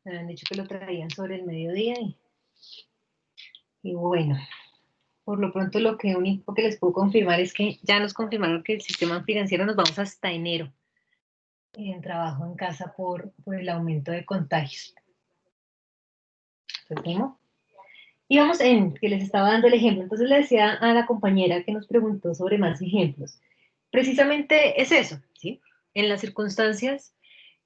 Me han dicho que lo traían sobre el mediodía y bueno, por lo pronto lo que único que les puedo confirmar es que ya nos confirmaron que el sistema financiero nos vamos hasta enero en trabajo en casa por el aumento de contagios. Entonces, íbamos en que les estaba dando el ejemplo. Entonces le decía a la compañera que nos preguntó sobre más ejemplos. Precisamente es eso, ¿sí? En las circunstancias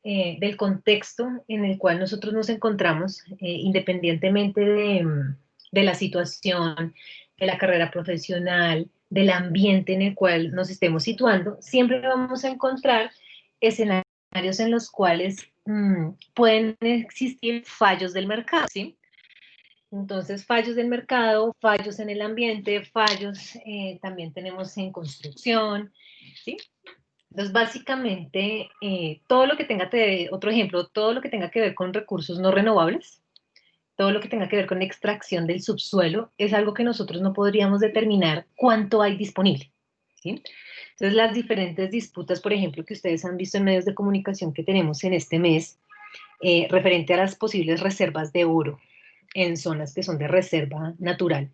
del contexto en el cual nosotros nos encontramos, independientemente de la situación, de la carrera profesional, del ambiente en el cual nos estemos situando, siempre vamos a encontrar escenarios en los cuales pueden existir fallos del mercado, ¿sí? Entonces, fallos del mercado, fallos en el ambiente, fallos también tenemos en construcción, ¿sí? Entonces, básicamente, todo lo que tenga, otro ejemplo, todo lo que tenga que ver con recursos no renovables, todo lo que tenga que ver con extracción del subsuelo, es algo que nosotros no podríamos determinar cuánto hay disponible, ¿sí? Entonces, las diferentes disputas, por ejemplo, que ustedes han visto en medios de comunicación que tenemos en este mes, referente a las posibles reservas de oro en zonas que son de reserva natural.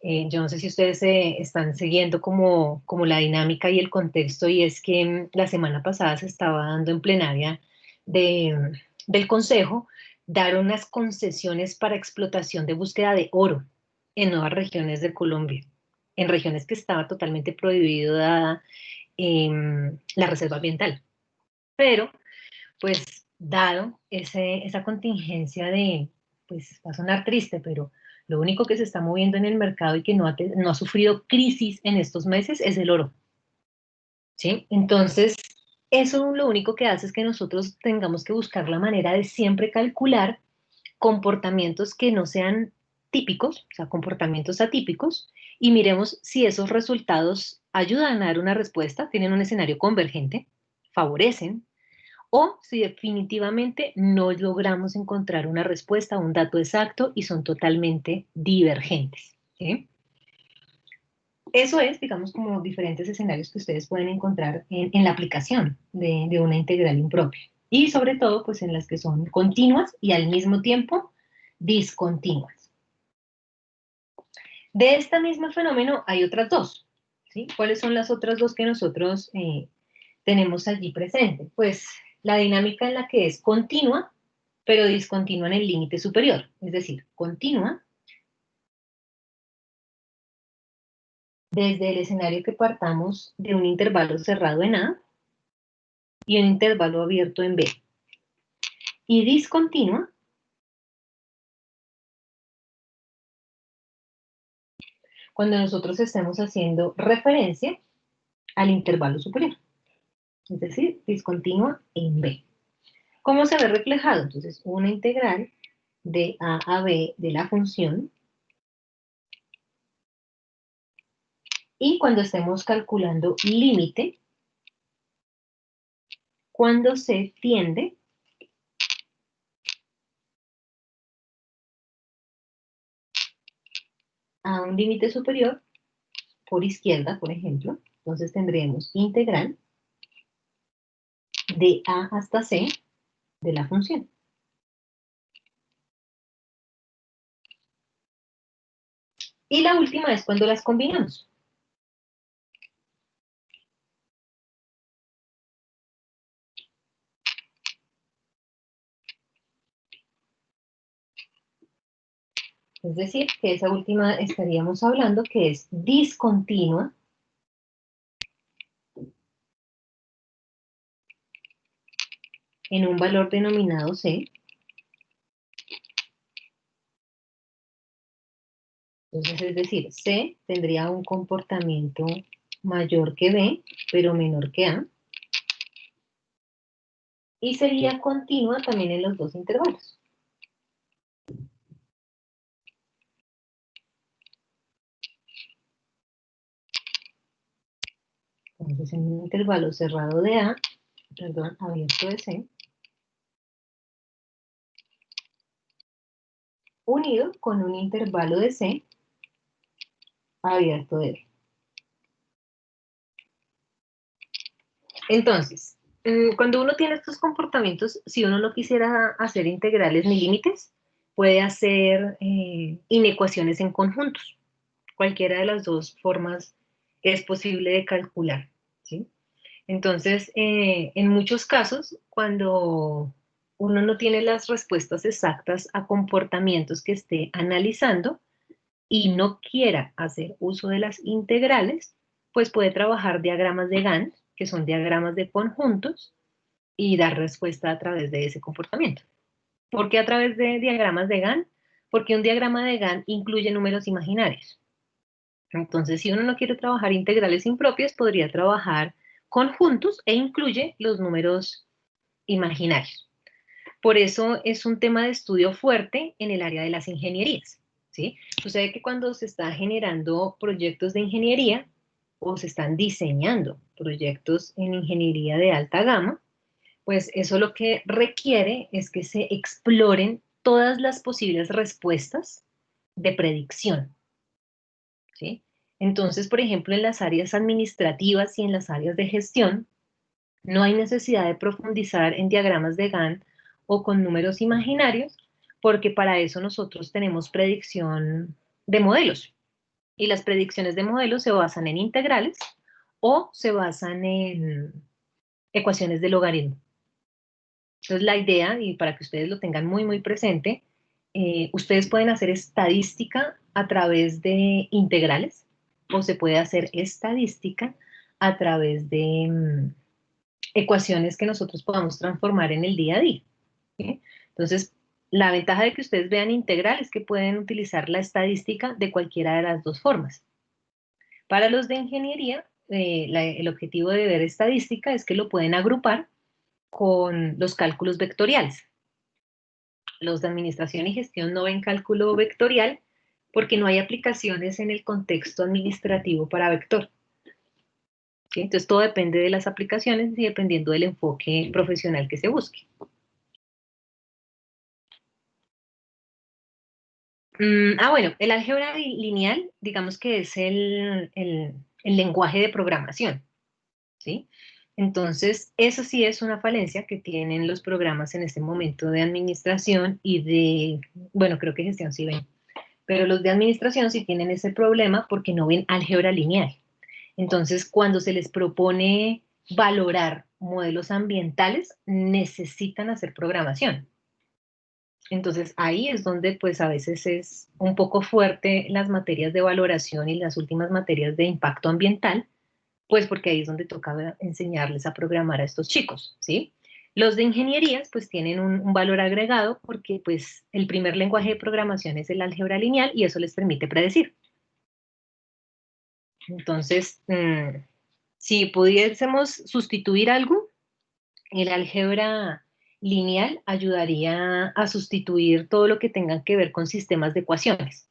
Yo no sé si ustedes están siguiendo como la dinámica y el contexto, y es que la semana pasada se estaba dando en plenaria del Consejo dar unas concesiones para explotación de búsqueda de oro en nuevas regiones de Colombia, en regiones que estaba totalmente prohibido dada la reserva ambiental. Pero, pues, dado esa contingencia de, pues, va a sonar triste, pero lo único que se está moviendo en el mercado y que no ha sufrido crisis en estos meses es el oro, ¿sí? Entonces, eso lo único que hace es que nosotros tengamos que buscar la manera de siempre calcular comportamientos que no sean típicos, o sea, comportamientos atípicos, y miremos si esos resultados ayudan a dar una respuesta, tienen un escenario convergente, favorecen, o si definitivamente no logramos encontrar una respuesta, un dato exacto y son totalmente divergentes, ¿sí? Eso es, digamos, como diferentes escenarios que ustedes pueden encontrar en la aplicación de una integral impropia. Y sobre todo, pues en las que son continuas y al mismo tiempo discontinuas. De este mismo fenómeno hay otras dos, ¿sí? ¿Cuáles son las otras dos que nosotros tenemos allí presente? Pues la dinámica en la que es continua, pero discontinua en el límite superior. Es decir, continua desde el escenario que partamos de un intervalo cerrado en A y un intervalo abierto en B. Y discontinua cuando nosotros estemos haciendo referencia al intervalo superior. Es decir, discontinua en B. ¿Cómo se ve reflejado? Entonces, una integral de A a B de la función. Y cuando estemos calculando límite, cuando se tiende a un límite superior por izquierda, por ejemplo, entonces tendremos integral de A hasta C de la función. Y la última es cuando las combinamos. Es decir, que esa última estaríamos hablando que es discontinua en un valor denominado C. Entonces, es decir, C tendría un comportamiento mayor que B, pero menor que A. Y sería continua también en los dos intervalos. Entonces, en un intervalo cerrado de A, perdón, abierto de C, unido con un intervalo de C abierto de B. Entonces, Cuando uno tiene estos comportamientos, si uno no quisiera hacer integrales ni límites, puede hacer inecuaciones en conjuntos. Cualquiera de las dos formas es posible de calcular, ¿sí? Entonces, en muchos casos, cuando uno no tiene las respuestas exactas a comportamientos que esté analizando y no quiera hacer uso de las integrales, pues puede trabajar diagramas de Gantt, que son diagramas de conjuntos, y dar respuesta a través de ese comportamiento. ¿Por qué a través de diagramas de Gantt? Porque un diagrama de Gantt incluye números imaginarios. Entonces, si uno no quiere trabajar integrales impropias, podría trabajar conjuntos e incluye los números imaginarios. Por eso es un tema de estudio fuerte en el área de las ingenierías, ¿sí? Sucede que cuando se está generando proyectos de ingeniería o se están diseñando proyectos en ingeniería de alta gama, pues eso lo que requiere es que se exploren todas las posibles respuestas de predicción, ¿sí? Entonces, por ejemplo, en las áreas administrativas y en las áreas de gestión, no hay necesidad de profundizar en diagramas de Gantt o con números imaginarios, porque para eso nosotros tenemos predicción de modelos. Y las predicciones de modelos se basan en integrales o se basan en ecuaciones de logaritmo. Entonces, la idea, y para que ustedes lo tengan muy, muy presente, ustedes pueden hacer estadística a través de integrales o se puede hacer estadística a través de ecuaciones que nosotros podamos transformar en el día a día, ¿sí? Entonces, la ventaja de que ustedes vean integral es que pueden utilizar la estadística de cualquiera de las dos formas. Para los de ingeniería, el objetivo de ver estadística es que lo pueden agrupar con los cálculos vectoriales. Los de administración y gestión no ven cálculo vectorial porque no hay aplicaciones en el contexto administrativo para vector, ¿sí? Entonces todo depende de las aplicaciones y dependiendo del enfoque profesional que se busque. Bueno, el álgebra lineal, digamos que es el lenguaje de programación, ¿sí? Entonces, eso sí es una falencia que tienen los programas en este momento de administración y de, bueno, creo que gestión sí ven, pero los de administración sí tienen ese problema porque no ven álgebra lineal. Entonces, cuando se les propone valorar modelos ambientales, necesitan hacer programación. Entonces, ahí es donde pues a veces es un poco fuerte las materias de valoración y las últimas materias de impacto ambiental, pues porque ahí es donde toca enseñarles a programar a estos chicos, ¿sí? Los de ingenierías pues tienen un valor agregado porque pues el primer lenguaje de programación es el álgebra lineal y eso les permite predecir. Entonces, si pudiésemos sustituir algo, el álgebra lineal ayudaría a sustituir todo lo que tenga que ver con sistemas de ecuaciones,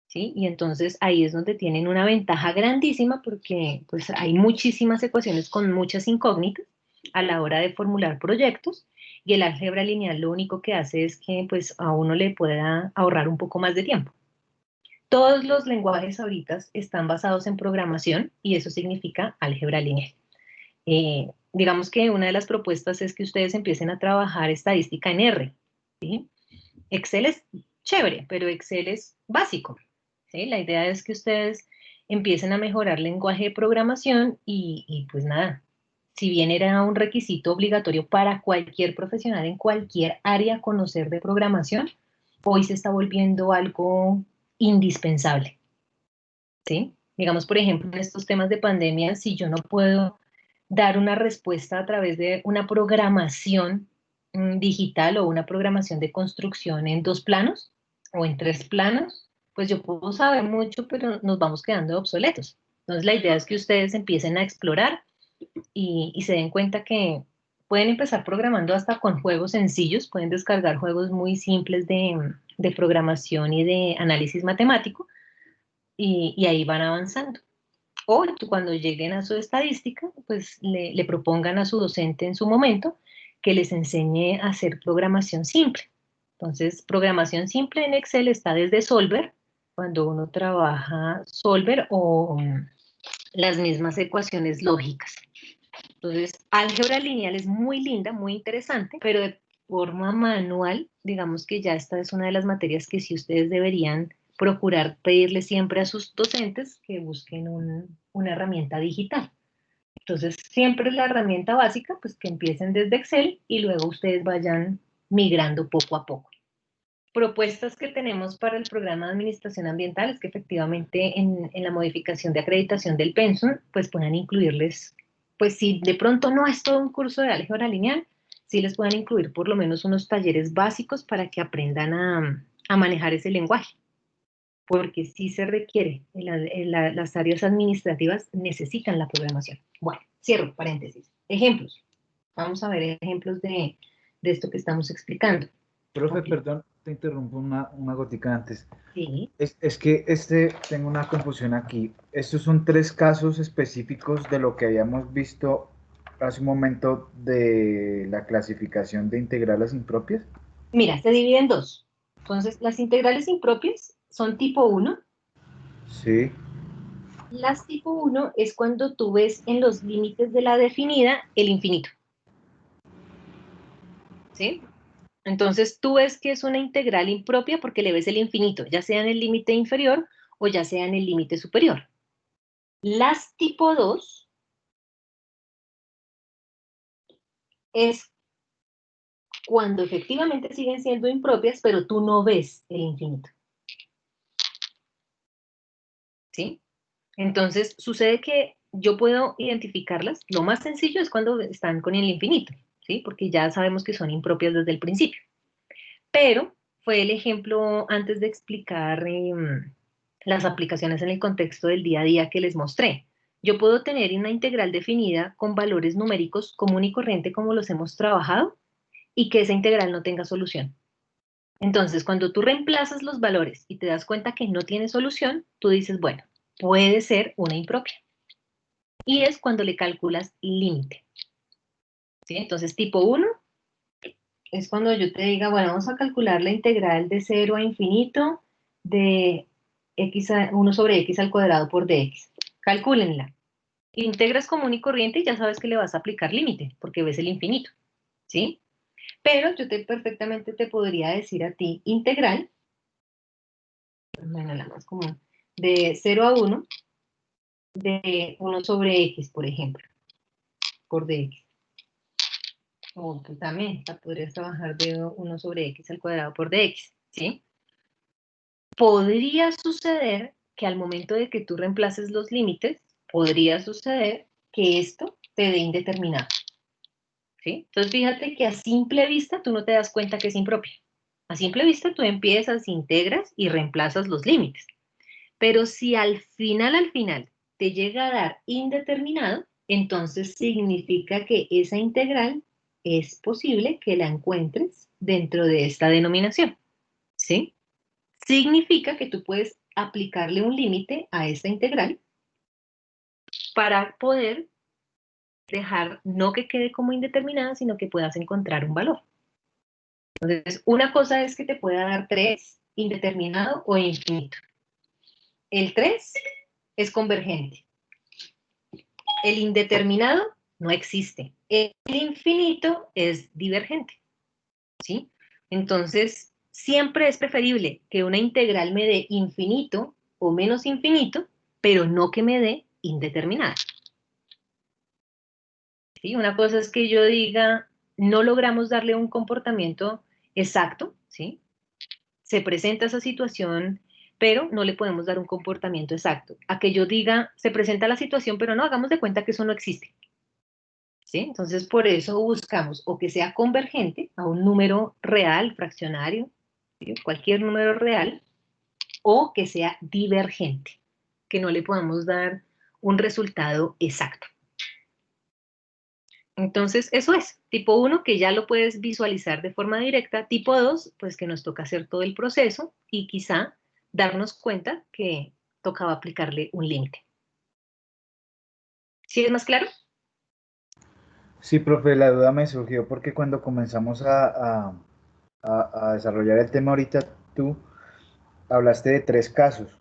¿sí? Y entonces ahí es donde tienen una ventaja grandísima porque pues hay muchísimas ecuaciones con muchas incógnitas a la hora de formular proyectos y el álgebra lineal lo único que hace es que pues a uno le pueda ahorrar un poco más de tiempo. Todos los lenguajes ahorita están basados en programación y eso significa álgebra lineal. Digamos que una de las propuestas es que ustedes empiecen a trabajar estadística en R, ¿sí? Excel es chévere, pero Excel es básico, ¿sí? La idea es que ustedes empiecen a mejorar lenguaje de programación y pues nada, si bien era un requisito obligatorio para cualquier profesional en cualquier área conocer de programación, hoy se está volviendo algo indispensable, ¿sí? Digamos, por ejemplo, en estos temas de pandemia, si yo no puedo dar una respuesta a través de una programación digital o una programación de construcción en 2 planos o en 3 planos, pues yo puedo saber mucho, pero nos vamos quedando obsoletos. Entonces, la idea es que ustedes empiecen a explorar y se den cuenta que pueden empezar programando hasta con juegos sencillos, pueden descargar juegos muy simples de programación y de análisis matemático, y ahí van avanzando. O cuando lleguen a su estadística, pues le propongan a su docente en su momento que les enseñe a hacer programación simple. Entonces, programación simple en Excel está desde Solver, cuando uno trabaja Solver o las mismas ecuaciones lógicas. Entonces, álgebra lineal es muy linda, muy interesante, pero de forma manual, digamos que ya esta es una de las materias que sí ustedes deberían procurar pedirle siempre a sus docentes que busquen una herramienta digital. Entonces, siempre la herramienta básica, pues que empiecen desde Excel y luego ustedes vayan migrando poco a poco. Propuestas que tenemos para el programa de administración ambiental es que efectivamente en la modificación de acreditación del pensum, pues puedan incluirles, pues si de pronto no es todo un curso de álgebra lineal, sí les puedan incluir por lo menos unos talleres básicos para que aprendan a manejar ese lenguaje, porque sí se requiere, las áreas administrativas necesitan la programación. Bueno, cierro paréntesis. Ejemplos. Vamos a ver ejemplos de esto que estamos explicando. Profe, Ok. perdón, te interrumpo una gotica antes. Sí. Es que tengo una confusión aquí. Estos son 3 casos específicos de lo que habíamos visto hace un momento de la clasificación de integrales impropias. Mira, se divide en dos. Entonces, las integrales impropias son tipo 1. Sí, Las tipo 1 es cuando tú ves en los límites de la definida el infinito. ¿Sí? Entonces, tú ves que es una integral impropia porque le ves el infinito, ya sea en el límite inferior o ya sea en el límite superior. Las tipo 2 es cuando efectivamente siguen siendo impropias, pero tú no ves el infinito. ¿Sí? Entonces, sucede que yo puedo identificarlas. Lo más sencillo es cuando están con el infinito, ¿sí? Porque ya sabemos que son impropias desde el principio. Pero fue el ejemplo antes de explicar las aplicaciones en el contexto del día a día que les mostré. Yo puedo tener una integral definida con valores numéricos común y corriente como los hemos trabajado y que esa integral no tenga solución. Entonces, cuando tú reemplazas los valores y te das cuenta que no tiene solución, tú dices, bueno, puede ser una impropia. Y es cuando le calculas límite. ¿Sí? Entonces, tipo 1 es cuando yo te diga, bueno, vamos a calcular la integral de 0 a infinito de 1 sobre x al cuadrado por dx. Calcúlenla. Integras común y corriente y ya sabes que le vas a aplicar límite, porque ves el infinito. ¿Sí? Pero yo perfectamente te podría decir a ti integral, bueno, la más común, de 0 a 1 de 1 sobre x, por ejemplo, por dx. O tú también podrías trabajar de 1 sobre x al cuadrado por dx, ¿sí? Podría suceder que al momento de que tú reemplaces los límites, podría suceder que esto te dé indeterminado, ¿sí? Entonces fíjate que a simple vista tú no te das cuenta que es impropia. A simple vista tú empiezas, integras y reemplazas los límites. Pero si al final te llega a dar indeterminado, entonces significa que esa integral es posible que la encuentres dentro de esta denominación, ¿sí? Significa que tú puedes aplicarle un límite a esta integral para poder dejar no que quede como indeterminada, sino que puedas encontrar un valor. Entonces, una cosa es que te pueda dar 3, indeterminado o infinito. El 3 es convergente. El indeterminado no existe. El infinito es divergente, ¿sí? Entonces, siempre es preferible que una integral me dé infinito o menos infinito, pero no que me dé indeterminada. ¿Sí? Una cosa es que yo diga, no logramos darle un comportamiento exacto, ¿sí? Se presenta esa situación, pero no le podemos dar un comportamiento exacto. A que yo diga, se presenta la situación, pero no, hagamos de cuenta que eso no existe. ¿Sí? Entonces, por eso buscamos o que sea convergente a un número real, fraccionario, ¿sí? Cualquier número real, o que sea divergente, que no le podamos dar un resultado exacto. Entonces, eso es. Tipo 1, que ya lo puedes visualizar de forma directa. Tipo 2, pues que nos toca hacer todo el proceso y quizá darnos cuenta que tocaba aplicarle un límite. ¿Sí es más claro? sí, profe, la duda me surgió porque cuando comenzamos a desarrollar el tema ahorita, tú hablaste de 3 casos.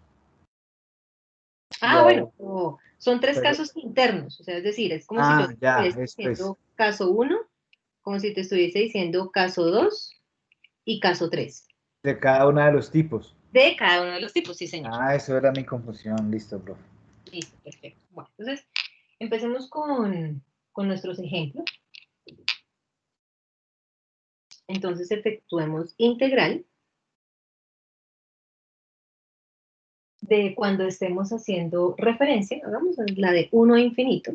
Ah, Lo, bueno, son tres pero, casos internos, o sea, es decir, es como si yo te ya, estuviese esto es. diciendo caso 1, como si te estuviese diciendo caso 2 y caso 3, De cada uno de los tipos. de cada uno de los tipos, sí, señor. Ah, eso era mi confusión. Listo, profe. Listo, perfecto. Bueno, entonces, empecemos con nuestros ejemplos. Entonces, efectuemos integral de cuando estemos haciendo referencia, hagamos la de 1 a infinito,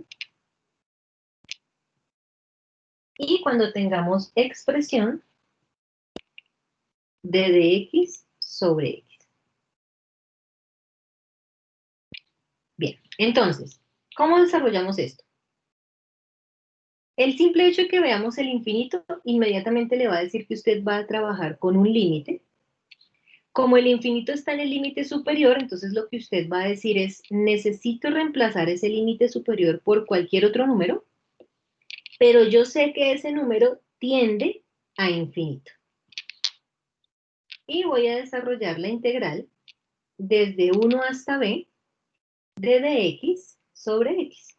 y cuando tengamos expresión de dx sobre x. Bien, entonces, ¿cómo desarrollamos esto? El simple hecho de que veamos el infinito inmediatamente le va a decir que usted va a trabajar con un límite. Como el infinito está en el límite superior, entonces lo que usted va a decir es, necesito reemplazar ese límite superior por cualquier otro número, pero yo sé que ese número tiende a infinito. Y voy a desarrollar la integral desde 1 hasta b de dx sobre x.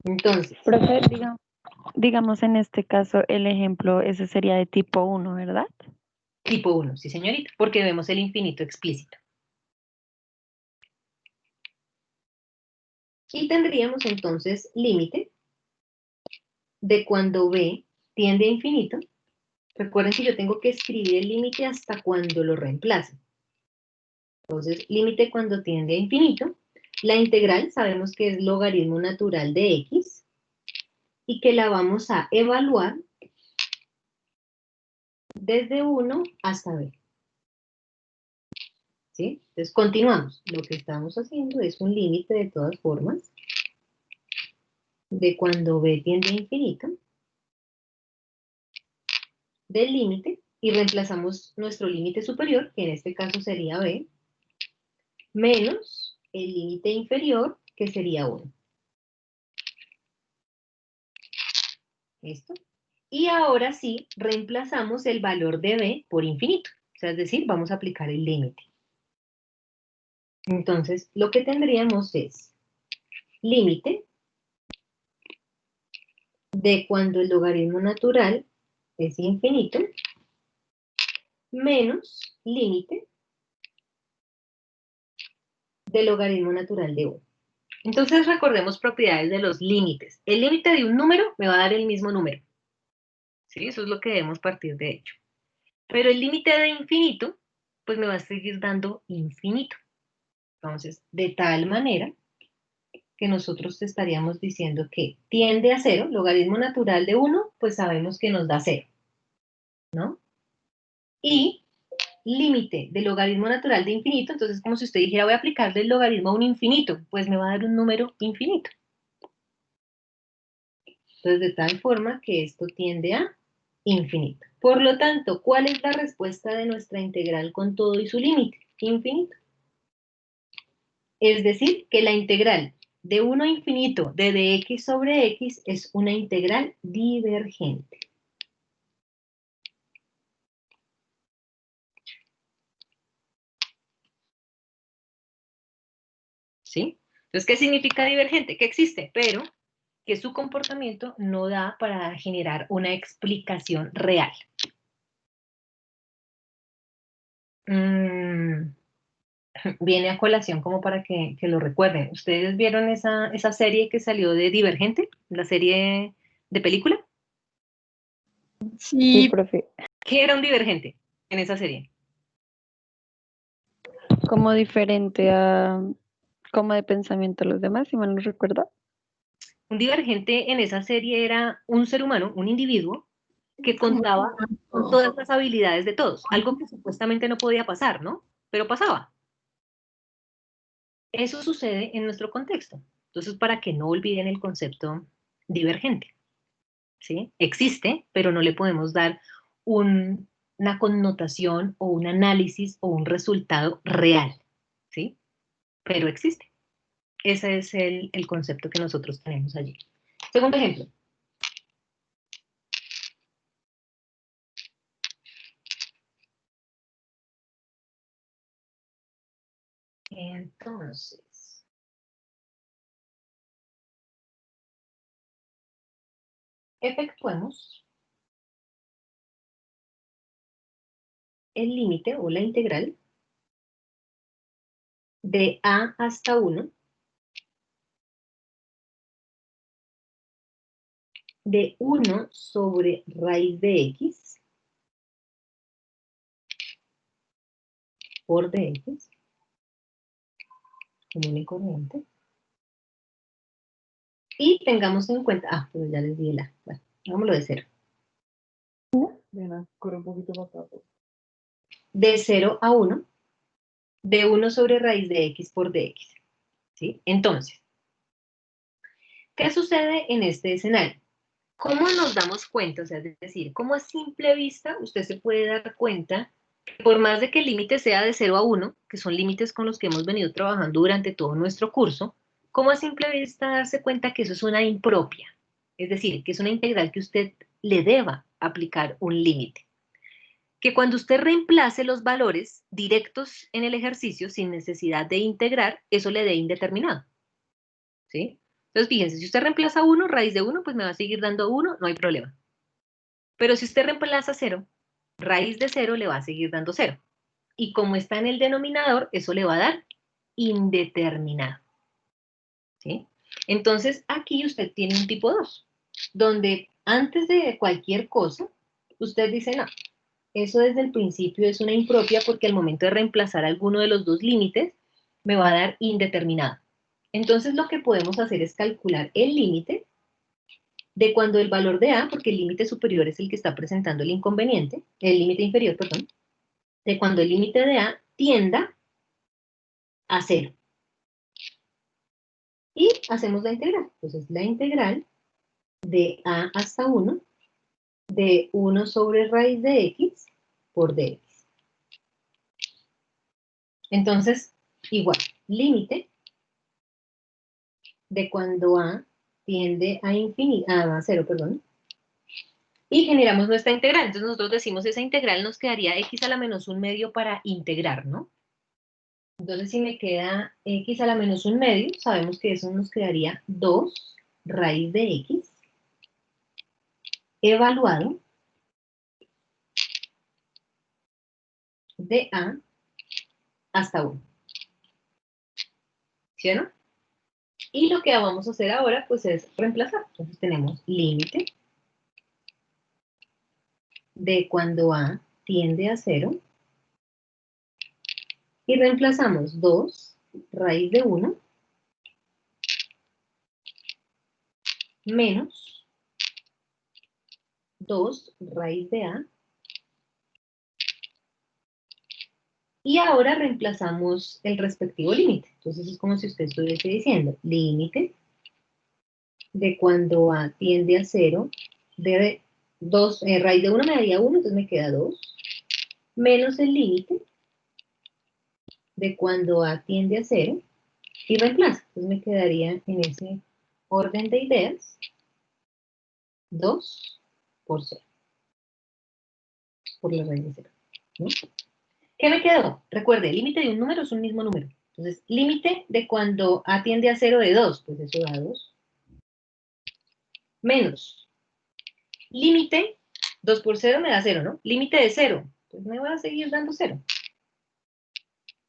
Entonces, Profe, digamos en este caso el ejemplo, ese sería de tipo 1, ¿verdad? tipo 1, sí señorita, porque vemos el infinito explícito. Y tendríamos entonces límite de cuando b tiende a infinito. Recuerden que yo tengo que escribir el límite hasta cuando lo reemplace. Entonces, límite cuando tiende a infinito. La integral sabemos que es logaritmo natural de x y que la vamos a evaluar desde 1 hasta b. ¿Sí? Entonces, continuamos. Lo que estamos haciendo es un límite de todas formas de cuando b tiende a infinito del límite y reemplazamos nuestro límite superior, que en este caso sería b, menos el límite inferior, que sería 1. ¿Listo? Y ahora sí, reemplazamos el valor de b por infinito. O sea, es decir, vamos a aplicar el límite. Entonces, lo que tendríamos es límite de cuando el logaritmo natural es infinito, menos límite del logaritmo natural de 1. Entonces, recordemos propiedades de los límites. El límite de un número me va a dar el mismo número. ¿Sí? Eso es lo que debemos partir de hecho. Pero el límite de infinito, pues me va a seguir dando infinito. Entonces, de tal manera que nosotros te estaríamos diciendo que tiende a 0, logaritmo natural de 1, pues sabemos que nos da 0, ¿no? Y límite del logaritmo natural de infinito, entonces como si usted dijera voy a aplicarle el logaritmo a un infinito, pues me va a dar un número infinito. Entonces, de tal forma que esto tiende a infinito. Por lo tanto, ¿cuál es la respuesta de nuestra integral con todo y su límite? Infinito. Es decir, que la integral de 1 a infinito de dx sobre x es una integral divergente. ¿Sí? Entonces, ¿qué significa divergente? Que existe, pero que su comportamiento no da para generar una explicación real. Viene a colación como para que lo recuerden. ¿Ustedes vieron esa serie que salió de Divergente? La serie de película. Sí, Sí, profe, ¿Qué era un divergente en esa serie? como diferente a, como de pensamiento a los demás, si mal no recuerdo. Un divergente en esa serie era un ser humano, un individuo, que contaba con todas las habilidades de todos, algo que supuestamente no podía pasar, ¿no? Pero pasaba. Eso sucede en nuestro contexto. Entonces, para que no olviden el concepto divergente, ¿sí? Existe, pero no le podemos dar una connotación o un análisis o un resultado real, ¿sí? Pero existe. Ese es el concepto que nosotros tenemos allí. Segundo ejemplo. Entonces, Entonces, efectuemos el límite o la integral de a hasta 1 de 1 sobre raíz de x por dx, común y corriente. Y tengamos en cuenta, pero ya les di el a, bueno, hagámoslo de 0. Corre un poquito más rápido. De 0 a 1, de 1 sobre raíz de x por dx. ¿Sí? Entonces, ¿qué sucede en este escenario? ¿Cómo nos damos cuenta? O sea, es decir, ¿cómo a simple vista usted se puede dar cuenta que por más de que el límite sea de 0 a 1, que son límites con los que hemos venido trabajando durante todo nuestro curso, ¿cómo a simple vista darse cuenta que eso es una impropia? Es decir, que es una integral que usted le deba aplicar un límite. Que cuando usted reemplace los valores directos en el ejercicio sin necesidad de integrar, eso le dé indeterminado. ¿Sí? Entonces, fíjense, si usted reemplaza 1, raíz de 1, pues me va a seguir dando 1, no hay problema. Pero si usted reemplaza 0, raíz de 0 le va a seguir dando 0. Y como está en el denominador, eso le va a dar indeterminado. ¿Sí? Entonces, aquí usted tiene un tipo 2, donde antes de cualquier cosa, usted dice, no, eso desde el principio es una impropia porque al momento de reemplazar alguno de los dos límites, me va a dar indeterminado. Entonces, lo que podemos hacer es calcular el límite de cuando el valor de a, porque el límite superior es el que está presentando el inconveniente, el límite inferior, perdón, de cuando el límite de a tienda a 0. Y hacemos la integral. Entonces, la integral de a hasta 1 de 1 sobre raíz de x por dx. Entonces, igual, límite de cuando a tiende a 0, perdón, y generamos nuestra integral. Entonces nosotros decimos esa integral nos quedaría x a la menos 1 medio para integrar, ¿no? Entonces si me queda x a la menos 1 medio, sabemos que eso nos quedaría 2 raíz de x evaluado de a hasta 1. ¿Sí o no? Y lo que vamos a hacer ahora, pues, es reemplazar. Entonces tenemos límite de cuando a tiende a 0 y reemplazamos 2 raíz de 1 menos 2 raíz de a. Y ahora reemplazamos el respectivo límite. Entonces es como si usted estuviese diciendo límite de cuando a tiende a 0 de 2, raíz de 1 me daría 1, entonces me queda 2, menos el límite de cuando a tiende a 0 y reemplazo. Entonces me quedaría en ese orden de ideas 2 por 0, por la raíz de 0, ¿no? ¿Qué me quedó? Recuerde, el límite de un número es un mismo número. Entonces, límite de cuando a tiende a 0 de 2, pues eso da 2. Menos. Límite, 2 por 0 me da 0, ¿no? Límite de 0, pues me va a seguir dando 0.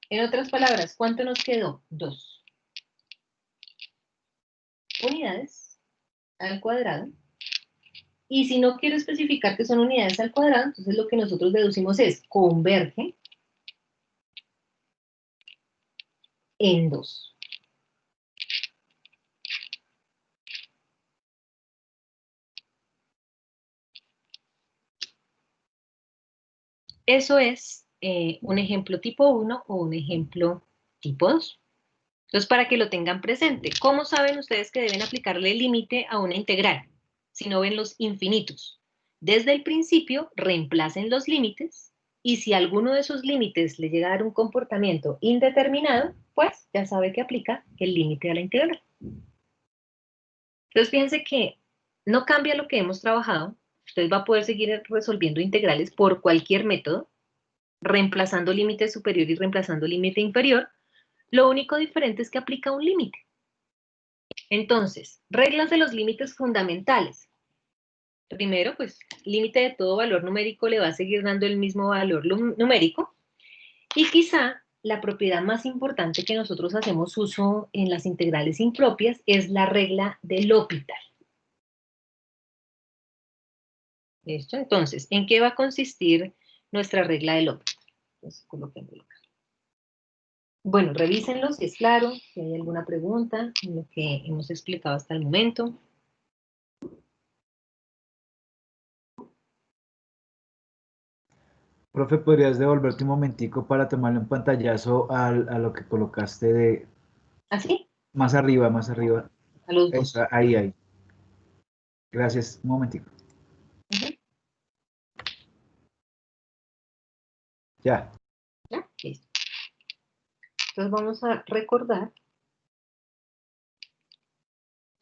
En otras palabras, ¿cuánto nos quedó? 2 unidades al cuadrado. Y si no quiero especificar que son unidades al cuadrado, entonces lo que nosotros deducimos es converge en 2. Eso es un ejemplo tipo 1 o un ejemplo tipo 2. Entonces, para que lo tengan presente, ¿cómo saben ustedes que deben aplicarle el límite a una integral? Si no ven los infinitos. Desde el principio, reemplacen los límites y si alguno de esos límites le llega a dar un comportamiento indeterminado, pues ya sabe que aplica el límite a la integral. Entonces, fíjense que no cambia lo que hemos trabajado. Usted va a poder seguir resolviendo integrales por cualquier método, reemplazando límite superior y reemplazando límite inferior. Lo único diferente es que aplica un límite. Entonces, reglas de los límites fundamentales. Primero, pues, límite de todo valor numérico le va a seguir dando el mismo valor numérico. Y quizá la propiedad más importante que nosotros hacemos uso en las integrales impropias es la regla del L'Hopital. ¿Listo? Entonces, ¿en qué va a consistir nuestra regla del L'Hopital? Entonces, coloquémoslo acá. Bueno, revísenlo si es claro, si hay alguna pregunta en lo que hemos explicado hasta el momento. Profe, ¿podrías devolverte un momentico para tomarle un pantallazo a lo que colocaste de ¿Así? más arriba, más arriba? A los dos. Eso, ahí, ahí. Gracias, un momentico. Ya. ¿Ya? Listo. Entonces vamos a recordar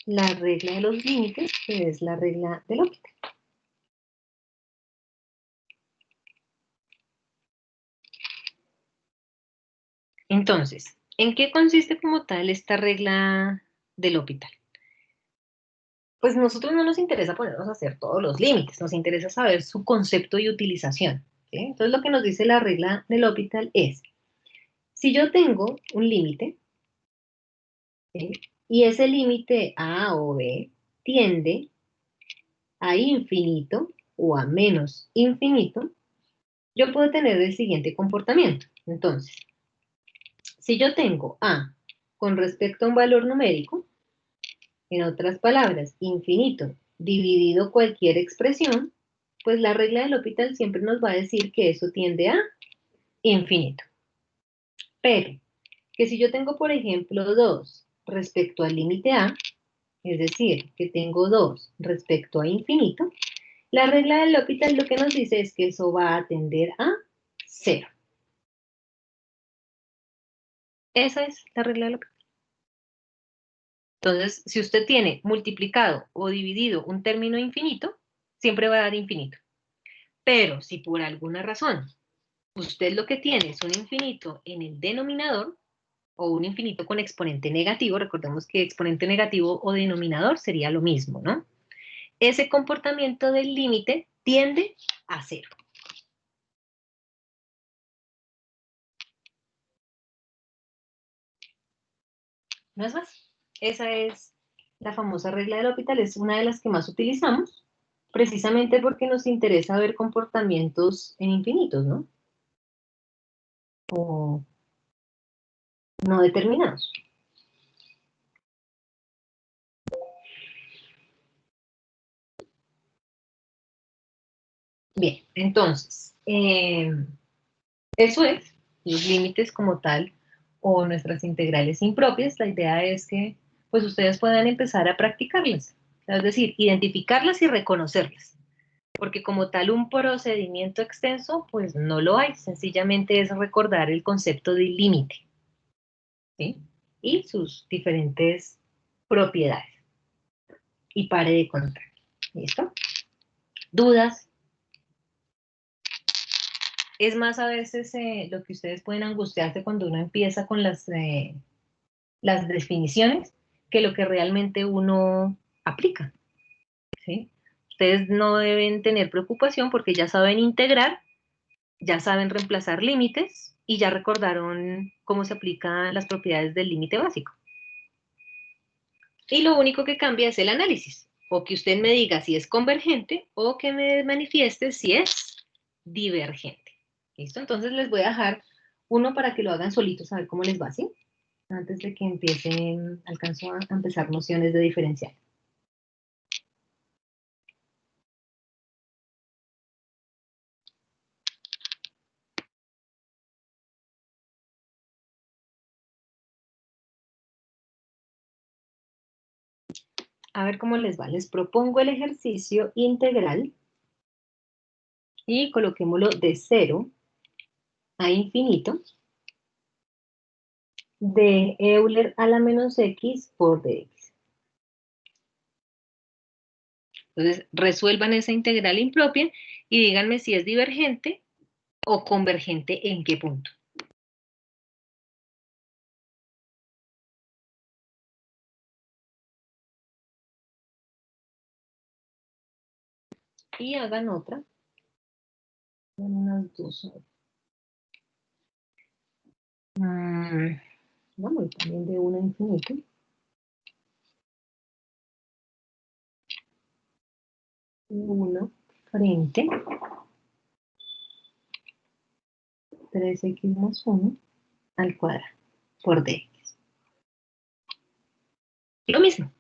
la regla de los límites, que es la regla del L'Hopital. Entonces, ¿en qué consiste como tal esta regla del L'Hopital? Pues nosotros no nos interesa ponernos a hacer todos los límites, nos interesa saber su concepto y utilización. ¿Sí? Entonces lo que nos dice la regla del L'Hopital es, si yo tengo un límite, ¿sí? Y ese límite A o B tiende a infinito o a menos infinito, yo puedo tener el siguiente comportamiento. Entonces, si yo tengo A con respecto a un valor numérico, en otras palabras, infinito dividido cualquier expresión, pues la regla del L'Hopital siempre nos va a decir que eso tiende a infinito. Pero, que si yo tengo, por ejemplo, 2 respecto al límite A, es decir, que tengo 2 respecto a infinito, la regla del L'Hopital lo que nos dice es que eso va a tender a 0. Esa es la regla del L'Hopital. Entonces, si usted tiene multiplicado o dividido un término infinito, siempre va a dar infinito. Pero si por alguna razón usted lo que tiene es un infinito en el denominador o un infinito con exponente negativo, recordemos que exponente negativo o denominador sería lo mismo, ¿no? Ese comportamiento del límite tiende a 0. ¿No es más? Esa es la famosa regla del L'Hopital, es una de las que más utilizamos, precisamente porque nos interesa ver comportamientos en infinitos, ¿no? O no determinados. Bien, entonces, eso es, los límites como tal, o nuestras integrales impropias. La idea es que pues ustedes puedan empezar a practicarlas, es decir, identificarlas y reconocerlas, porque como tal un procedimiento extenso, pues no lo hay, sencillamente es recordar el concepto del límite, ¿sí? Y sus diferentes propiedades. Y pare de contar. ¿Listo? ¿Dudas? Es más, a veces lo que ustedes pueden angustiarse cuando uno empieza con las definiciones que lo que realmente uno aplica, ¿sí? Ustedes no deben tener preocupación porque ya saben integrar, ya saben reemplazar límites y ya recordaron cómo se aplican las propiedades del límite básico. Y lo único que cambia es el análisis, o que usted me diga si es convergente o que me manifieste si es divergente. ¿Listo? Entonces les voy a dejar uno para que lo hagan solitos a ver cómo les va, ¿sí? Antes de que empiecen, alcanzo a empezar nociones de diferencial. A ver cómo les va. Les propongo el ejercicio integral y coloquémoslo de 0 a infinito de Euler a la menos x por dx. Entonces, resuelvan esa integral impropia y díganme si es divergente o convergente en qué punto. y hagan otra. Unas dos. Vamos también de 1 a infinito. De 1 frente 3x más 1 al cuadrado por dx. Lo mismo.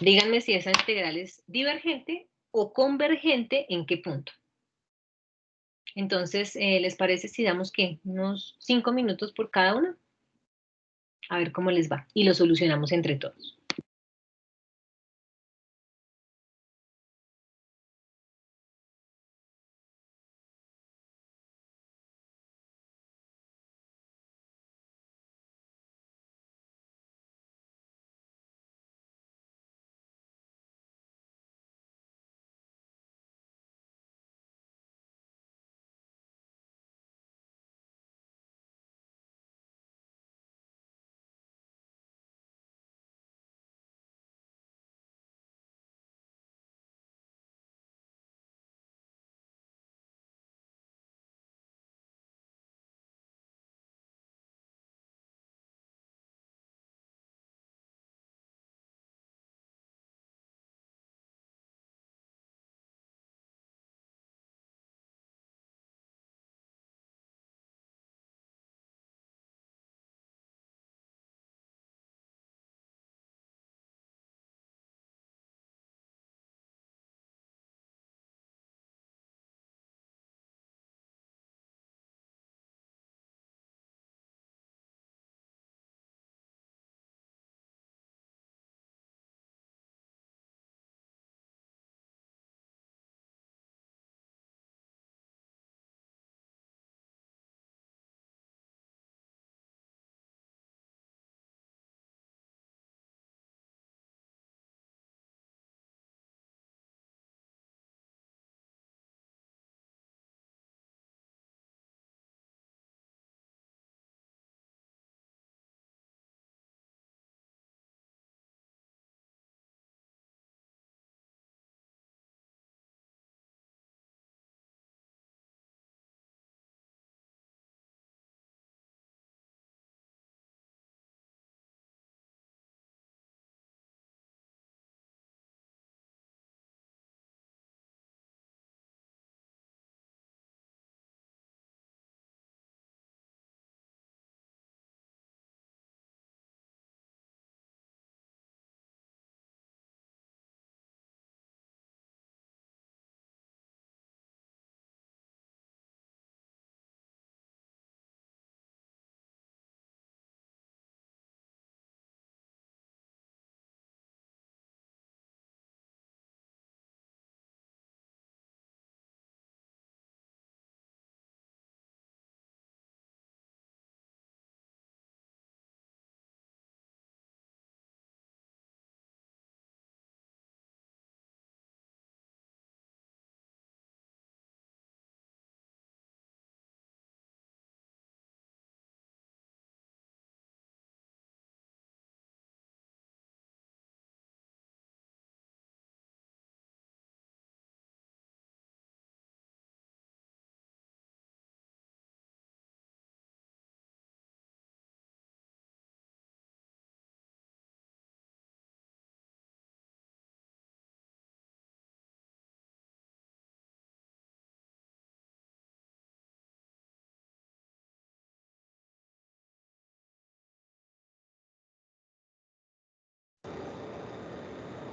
Díganme si esa integral es divergente o convergente, ¿en qué punto? Entonces, ¿les parece si damos qué? Unos 5 minutos por cada una. A ver cómo les va. Y lo solucionamos entre todos.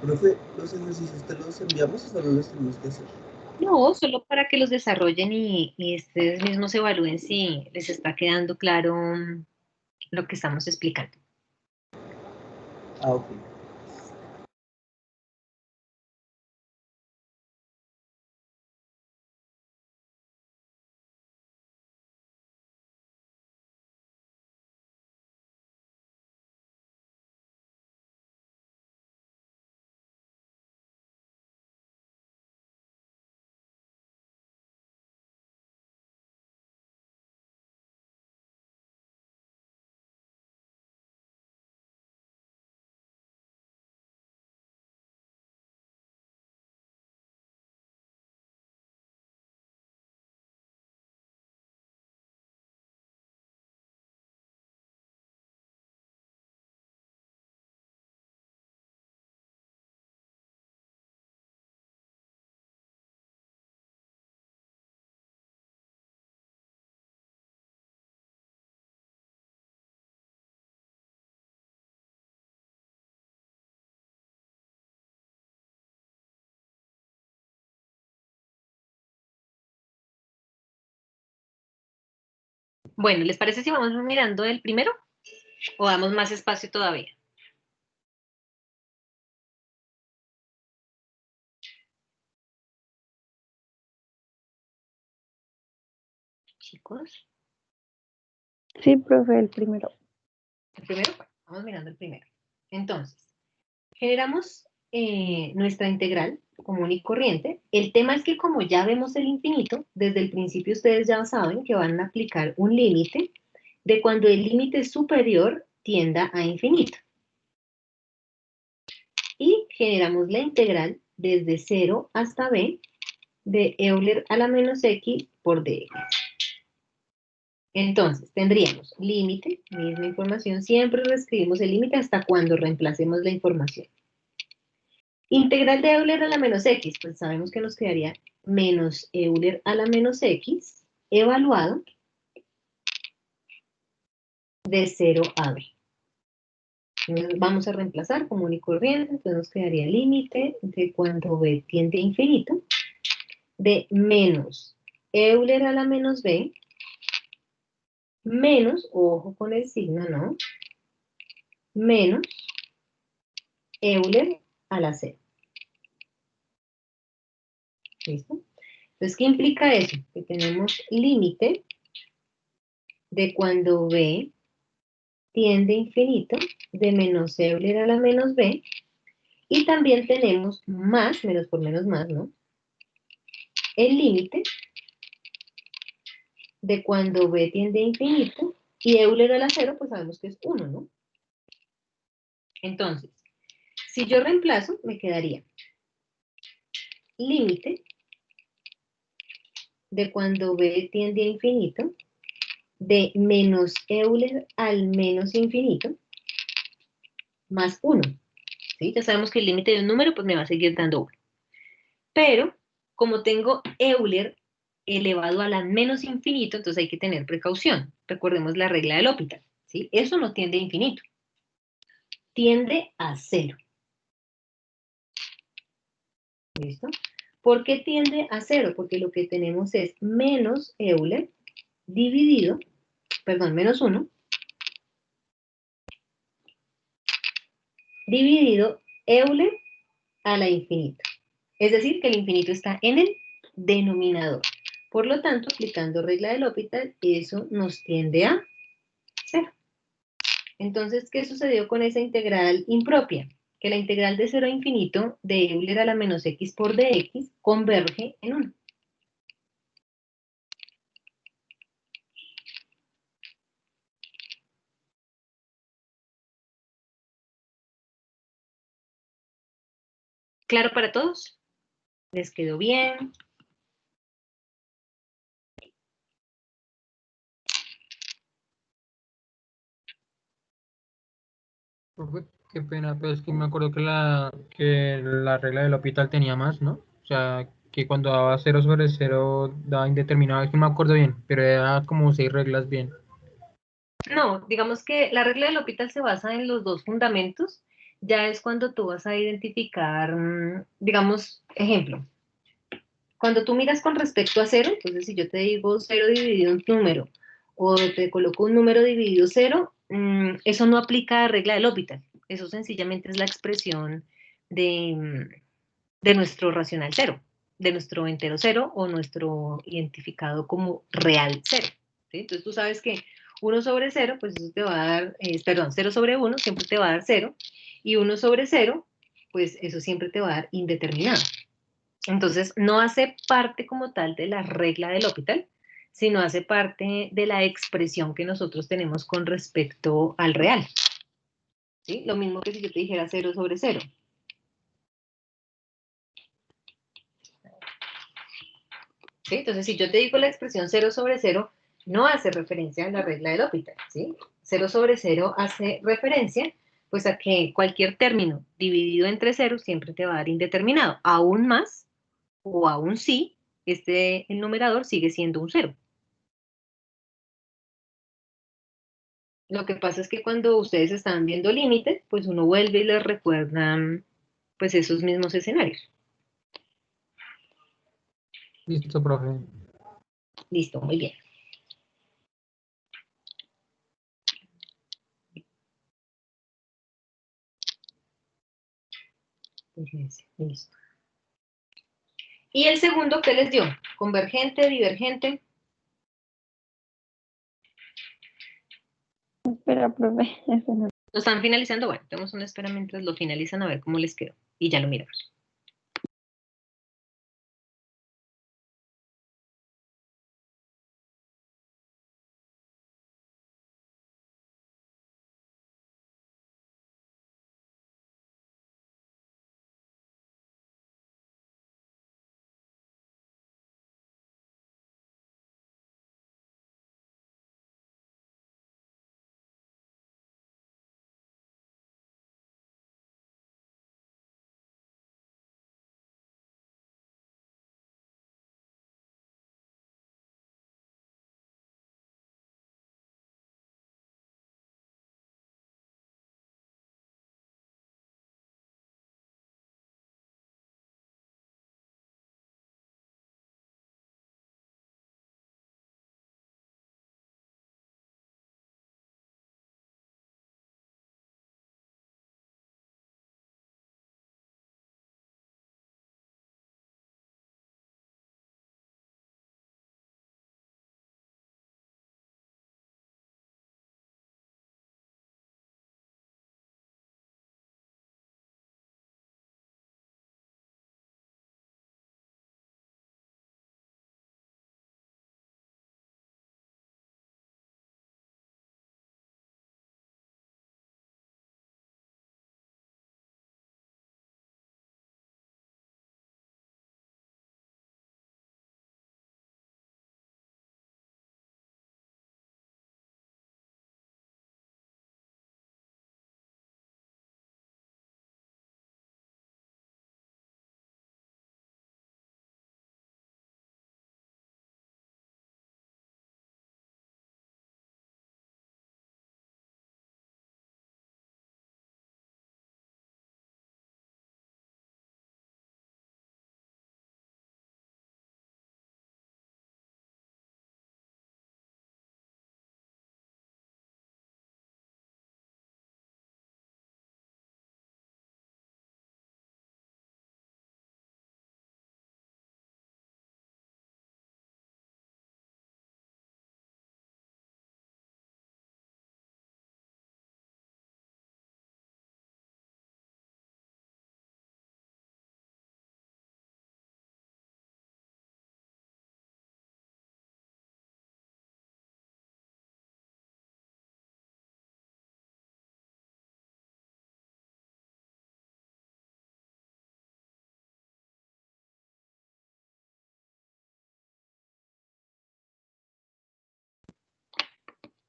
Profe, ¿los ejercicios te los enviamos o solo los tenemos que hacer? No, solo para que los desarrollen y ustedes mismos evalúen si les está quedando claro lo que estamos explicando. Ah, ok. Bueno, ¿les parece si vamos mirando el primero? ¿O damos más espacio todavía? Chicos. Sí, profe, el primero. ¿El primero? Bueno, vamos mirando el primero. Entonces, generamos nuestra integral común y corriente. El tema es que como ya vemos el infinito, desde el principio ustedes ya saben que van a aplicar un límite de cuando el límite superior tienda a infinito. Y generamos la integral desde 0 hasta b de Euler a la menos x por dx. Entonces, tendríamos límite, misma información, siempre reescribimos el límite hasta cuando reemplacemos la información. Integral de Euler a la menos x, pues sabemos que nos quedaría menos Euler a la menos x, evaluado de 0 a b. Entonces, vamos a reemplazar común y corriente, entonces nos quedaría límite de cuando b tiende a infinito, de menos Euler a la menos b, menos, ojo con el signo, ¿no? Menos Euler a la 0. ¿Listo? Entonces, ¿qué implica eso? Que tenemos límite de cuando b tiende a infinito, de menos Euler a la menos b, y también tenemos más, menos por menos más, ¿no? El límite de cuando b tiende a infinito, y Euler a la 0, pues sabemos que es 1, ¿no? Entonces, si yo reemplazo, me quedaría límite de cuando b tiende a infinito, de menos Euler al menos infinito, más 1. ¿Sí? Ya sabemos que el límite de un número pues me va a seguir dando 1. Pero, como tengo Euler elevado a la menos infinito, entonces hay que tener precaución. Recordemos la regla del L'Hopital, ¿sí? Eso no tiende a infinito. Tiende a 0. ¿Listo? ¿Por qué tiende a 0? Porque lo que tenemos es menos Euler dividido, perdón, menos 1, dividido Euler a la infinito. Es decir, que el infinito está en el denominador. Por lo tanto, aplicando regla del L'Hopital, eso nos tiende a 0. Entonces, ¿qué sucedió con esa integral impropia? Que la integral de 0 a infinito de Euler a la menos x por dx converge en 1. ¿Claro para todos? ¿Les quedó bien? Profe, qué pena, pero es que me acuerdo que la regla del hospital tenía más, ¿no? O sea, que cuando daba 0/0 daba indeterminado, es que no me acuerdo bien, pero era como 6 reglas bien. No, digamos que la regla del L'Hopital se basa en los dos fundamentos. Ya es cuando tú vas a identificar, digamos, ejemplo. Cuando tú miras con respecto a 0, entonces si yo te digo 0 dividido un número, o te coloco un número dividido 0, eso no aplica a regla del L'Hopital. Eso sencillamente es la expresión de nuestro racional 0, de nuestro entero 0 o nuestro identificado como real 0. ¿Sí? Entonces tú sabes que 1 sobre 0, pues eso te va a dar, perdón, 0 sobre 1 siempre te va a dar 0, y 1 sobre 0, pues eso siempre te va a dar indeterminado. Entonces, no hace parte como tal de la regla del L'Hopital, sino hace parte de la expresión que nosotros tenemos con respecto al real. ¿Sí? Lo mismo que si yo te dijera 0 sobre 0. ¿Sí? Entonces, si yo te digo la expresión 0 sobre 0, no hace referencia a la regla del L'Hopital. ¿Sí? 0 sobre 0 hace referencia pues a que cualquier término dividido entre 0 siempre te va a dar indeterminado. Aún más, o aún sí, el numerador sigue siendo un 0. Lo que pasa es que cuando ustedes están viendo límites, pues uno vuelve y les recuerda pues esos mismos escenarios. Listo, profe. Listo, muy bien. RS, listo. ¿Y el segundo qué les dio? ¿Convergente, divergente? Espera, profe, eso no. ¿Lo están finalizando? Bueno, tenemos una espera mientras lo finalizan a ver cómo les quedó. Y ya lo miramos.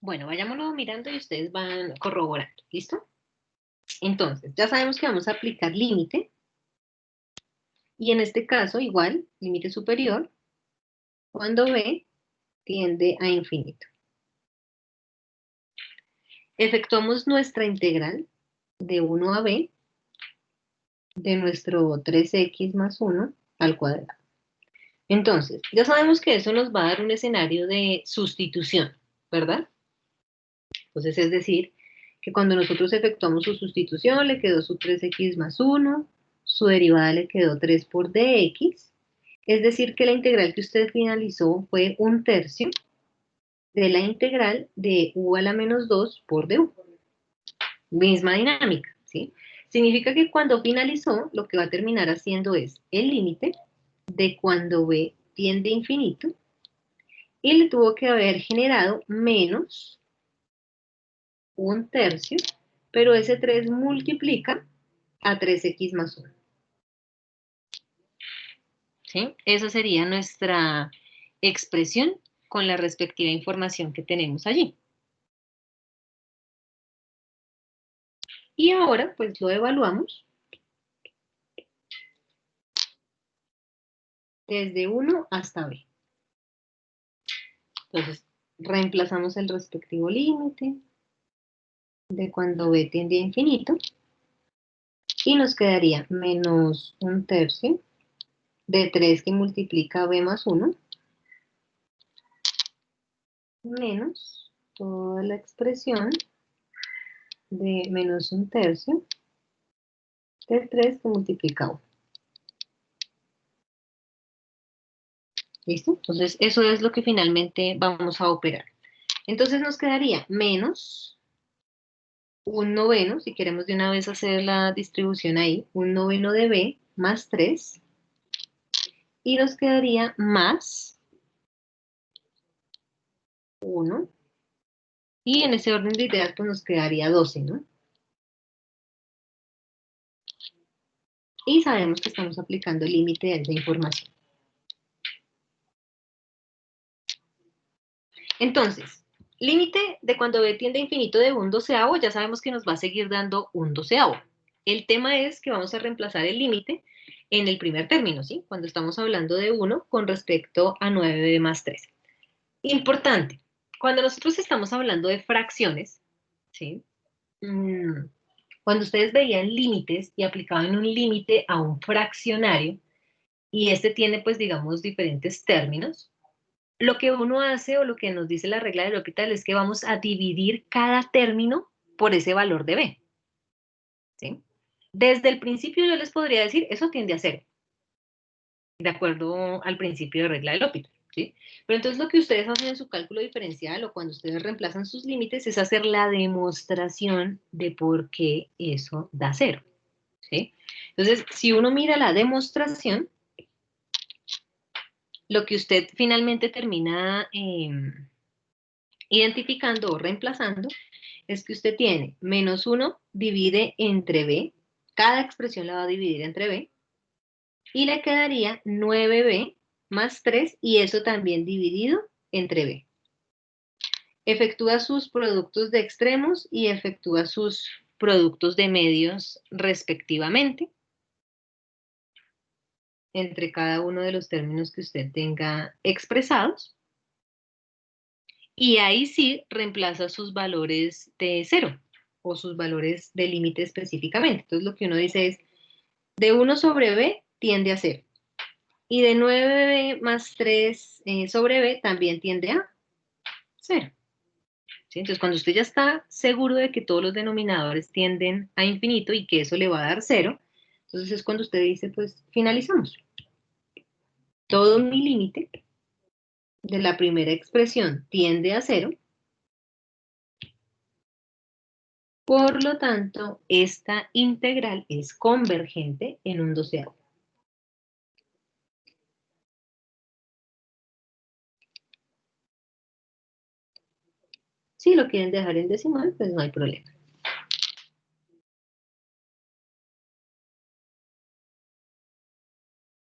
Bueno, vayámoslo mirando y ustedes van corroborando. ¿Listo? Entonces, ya sabemos que vamos a aplicar límite. Y en este caso, igual, límite superior, cuando b tiende a infinito. Efectuamos nuestra integral de 1 a b de nuestro 3x más 1 al cuadrado. Entonces, ya sabemos que eso nos va a dar un escenario de sustitución, ¿verdad? Entonces, es decir, que cuando nosotros efectuamos su sustitución, le quedó su 3x más 1, su derivada le quedó 3 por dx, es decir, que la integral que usted finalizó fue 1/3 de la integral de u a la menos 2 por du. Misma dinámica, ¿sí? Significa que cuando finalizó, lo que va a terminar haciendo es el límite de cuando b tiende a infinito y le tuvo que haber generado menos 1/3, pero ese 3 multiplica a 3x más 1. ¿Sí? Esa sería nuestra expresión con la respectiva información que tenemos allí. Y ahora, pues lo evaluamos desde 1 hasta b. Entonces, reemplazamos el respectivo límite de cuando b tiende a infinito y nos quedaría menos 1/3 de 3 que multiplica b más 1 menos toda la expresión de menos 1/3 del 3 que multiplica 1. ¿Listo? Entonces, eso es lo que finalmente vamos a operar. Entonces, nos quedaría menos un noveno, si queremos de una vez hacer la distribución ahí, un noveno de b más 3. Y nos quedaría más 1. Y en ese orden de ideas, pues nos quedaría 12, ¿no? Y sabemos que estamos aplicando el límite de esa información. Entonces, límite de cuando b tiende a infinito de un doceavo, ya sabemos que nos va a seguir dando un doceavo. El tema es que vamos a reemplazar el límite en el primer término, ¿sí? Cuando estamos hablando de 1 con respecto a 9b más 3. Importante, cuando nosotros estamos hablando de fracciones, ¿sí? Cuando ustedes veían límites y aplicaban un límite a un fraccionario, y este tiene, pues, digamos, diferentes términos, lo que uno hace o lo que nos dice la regla del L'Hopital es que vamos a dividir cada término por ese valor de b. ¿Sí? Desde el principio yo les podría decir, eso tiende a 0, de acuerdo al principio de regla del L'Hopital. ¿Sí? Pero entonces lo que ustedes hacen en su cálculo diferencial o cuando ustedes reemplazan sus límites es hacer la demostración de por qué eso da 0. ¿Sí? Entonces, si uno mira la demostración, lo que usted finalmente termina identificando o reemplazando es que usted tiene menos 1 divide entre b, cada expresión la va a dividir entre b, y le quedaría 9b más 3, y eso también dividido entre b. Efectúa sus productos de extremos y efectúa sus productos de medios respectivamente entre cada uno de los términos que usted tenga expresados. Y ahí sí reemplaza sus valores de 0 o sus valores de límite específicamente. Entonces lo que uno dice es, de 1 sobre b tiende a 0. Y de 9b más 3 sobre b también tiende a 0. ¿Sí? Entonces cuando usted ya está seguro de que todos los denominadores tienden a infinito y que eso le va a dar 0, entonces es cuando usted dice, pues finalizamos. Todo mi límite de la primera expresión tiende a 0. Por lo tanto, esta integral es convergente en un doceavo. Si lo quieren dejar en decimal, pues no hay problema.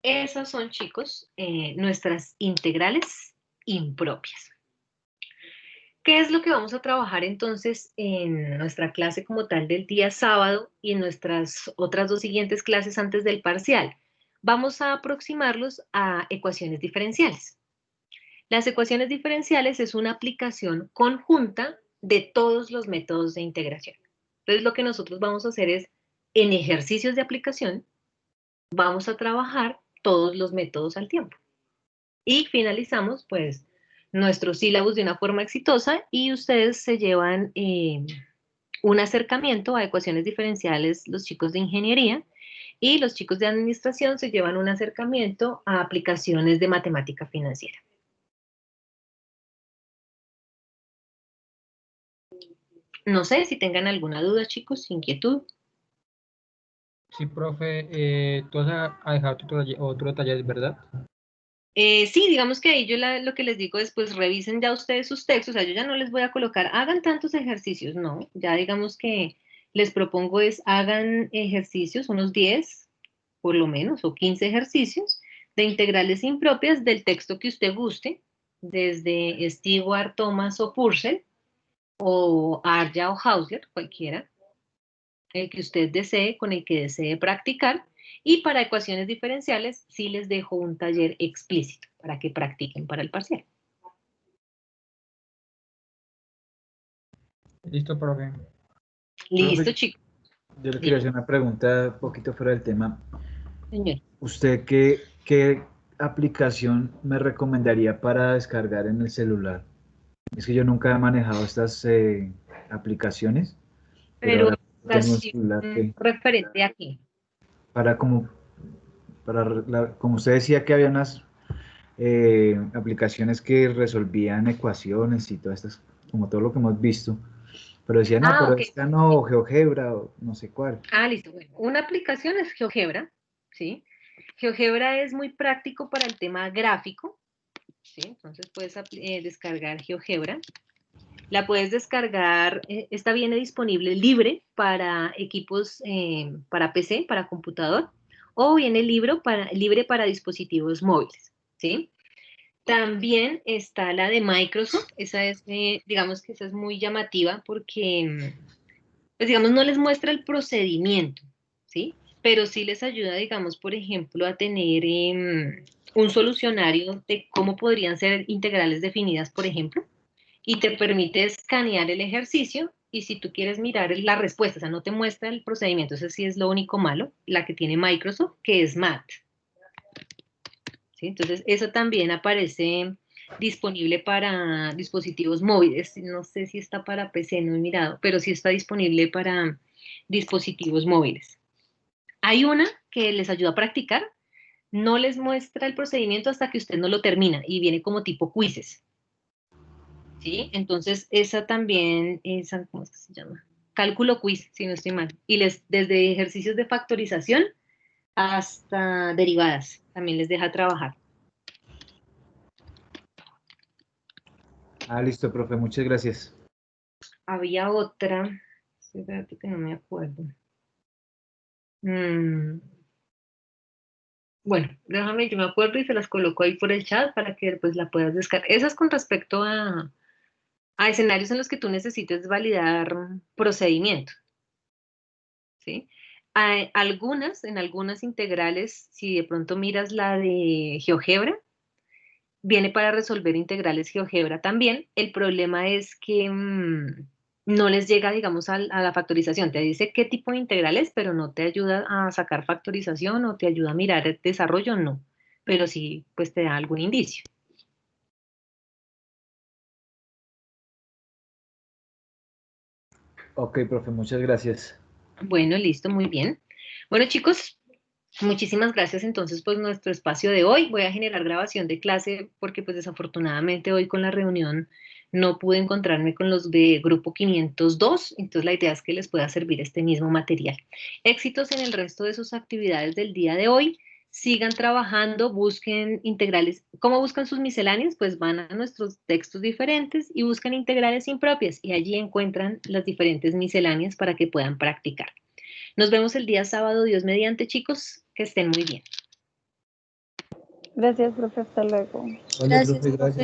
Esas son, chicos, nuestras integrales impropias. ¿Qué es lo que vamos a trabajar entonces en nuestra clase como tal del día sábado y en nuestras otras dos siguientes clases antes del parcial? Vamos a aproximarlos a ecuaciones diferenciales. Las ecuaciones diferenciales es una aplicación conjunta de todos los métodos de integración. Entonces lo que nosotros vamos a hacer es, en ejercicios de aplicación, vamos a trabajar todos los métodos al tiempo. Y finalizamos, pues, nuestros sílabos de una forma exitosa y ustedes se llevan un acercamiento a ecuaciones diferenciales, los chicos de ingeniería, y los chicos de administración se llevan un acercamiento a aplicaciones de matemática financiera. No sé si tengan alguna duda, chicos, inquietud. Sí, profe, tú has dejado otro taller, ¿verdad? Sí, digamos que ahí yo lo que les digo es, pues revisen ya ustedes sus textos, o sea, yo ya no les voy a colocar, hagan tantos ejercicios, no, ya digamos que les propongo es, hagan ejercicios, unos 10, por lo menos, o 15 ejercicios de integrales impropias del texto que usted guste, desde Stewart, Thomas o Purcell, o Arya o Hausler, cualquiera, el que usted desee, con el que desee practicar, y para ecuaciones diferenciales sí les dejo un taller explícito para que practiquen para el parcial. Listo, profe. Listo, Profe, chicos. yo le quería hacer una pregunta un poquito fuera del tema. Señor. ¿Usted qué aplicación me recomendaría para descargar en el celular? Es que yo nunca he manejado estas aplicaciones, pero Pero ahora tengo un celular que... referente a qué. como usted decía que había unas aplicaciones que resolvían ecuaciones y todas estas, como todo lo que hemos visto, pero decía, no, pero Ok. esta no, GeoGebra, o no sé cuál. Listo. Bueno, una aplicación es GeoGebra, ¿sí? GeoGebra es muy práctico para el tema gráfico, ¿sí? Entonces puedes descargar GeoGebra. La puedes descargar, esta viene disponible libre para equipos, para PC, para computador, o viene libre para dispositivos móviles, ¿sí? También está la de Microsoft, esa es, digamos que esa es muy llamativa porque, pues digamos, no les muestra el procedimiento, ¿sí? Pero sí les ayuda, digamos, por ejemplo, a tener un solucionario de cómo podrían ser integrales definidas, por ejemplo, y te permite escanear el ejercicio y si tú quieres mirar la respuesta, o sea, no te muestra el procedimiento, eso sí es lo único malo, la que tiene Microsoft, que es Math. ¿Sí? Entonces, eso también aparece disponible para dispositivos móviles, no sé si está para PC, no he mirado, pero sí está disponible para dispositivos móviles. Hay una que les ayuda a practicar, no les muestra el procedimiento hasta que usted no lo termina y viene como tipo quizzes. ¿Sí? Entonces, esa también, ¿cómo es que se llama? Cálculo quiz, si no estoy mal. Y desde ejercicios de factorización hasta derivadas, también les deja trabajar. Listo, profe, muchas gracias. Había otra, espérate que no me acuerdo. Bueno, déjame, yo me acuerdo y se las coloco ahí por el chat para que pues la puedas descargar. Esas con respecto a escenarios en los que tú necesites validar procedimiento, ¿sí? En algunas integrales, si de pronto miras la de GeoGebra, viene para resolver integrales GeoGebra también. El problema es que no les llega, digamos, a la factorización. Te dice qué tipo de integrales, pero no te ayuda a sacar factorización o te ayuda a mirar el desarrollo, no. Pero sí, pues te da algún indicio. Ok, profe, muchas gracias. Bueno, listo, muy bien. Bueno, chicos, muchísimas gracias entonces por nuestro espacio de hoy. Voy a generar grabación de clase porque pues desafortunadamente hoy con la reunión no pude encontrarme con los de grupo 502, entonces la idea es que les pueda servir este mismo material. Éxitos en el resto de sus actividades del día de hoy. Sigan trabajando, busquen integrales. ¿Cómo buscan sus misceláneas? Pues van a nuestros textos diferentes y buscan integrales impropias y allí encuentran las diferentes misceláneas para que puedan practicar. Nos vemos el día sábado, Dios mediante, chicos, que estén muy bien. Gracias, profe, hasta luego. Vale, profe, gracias.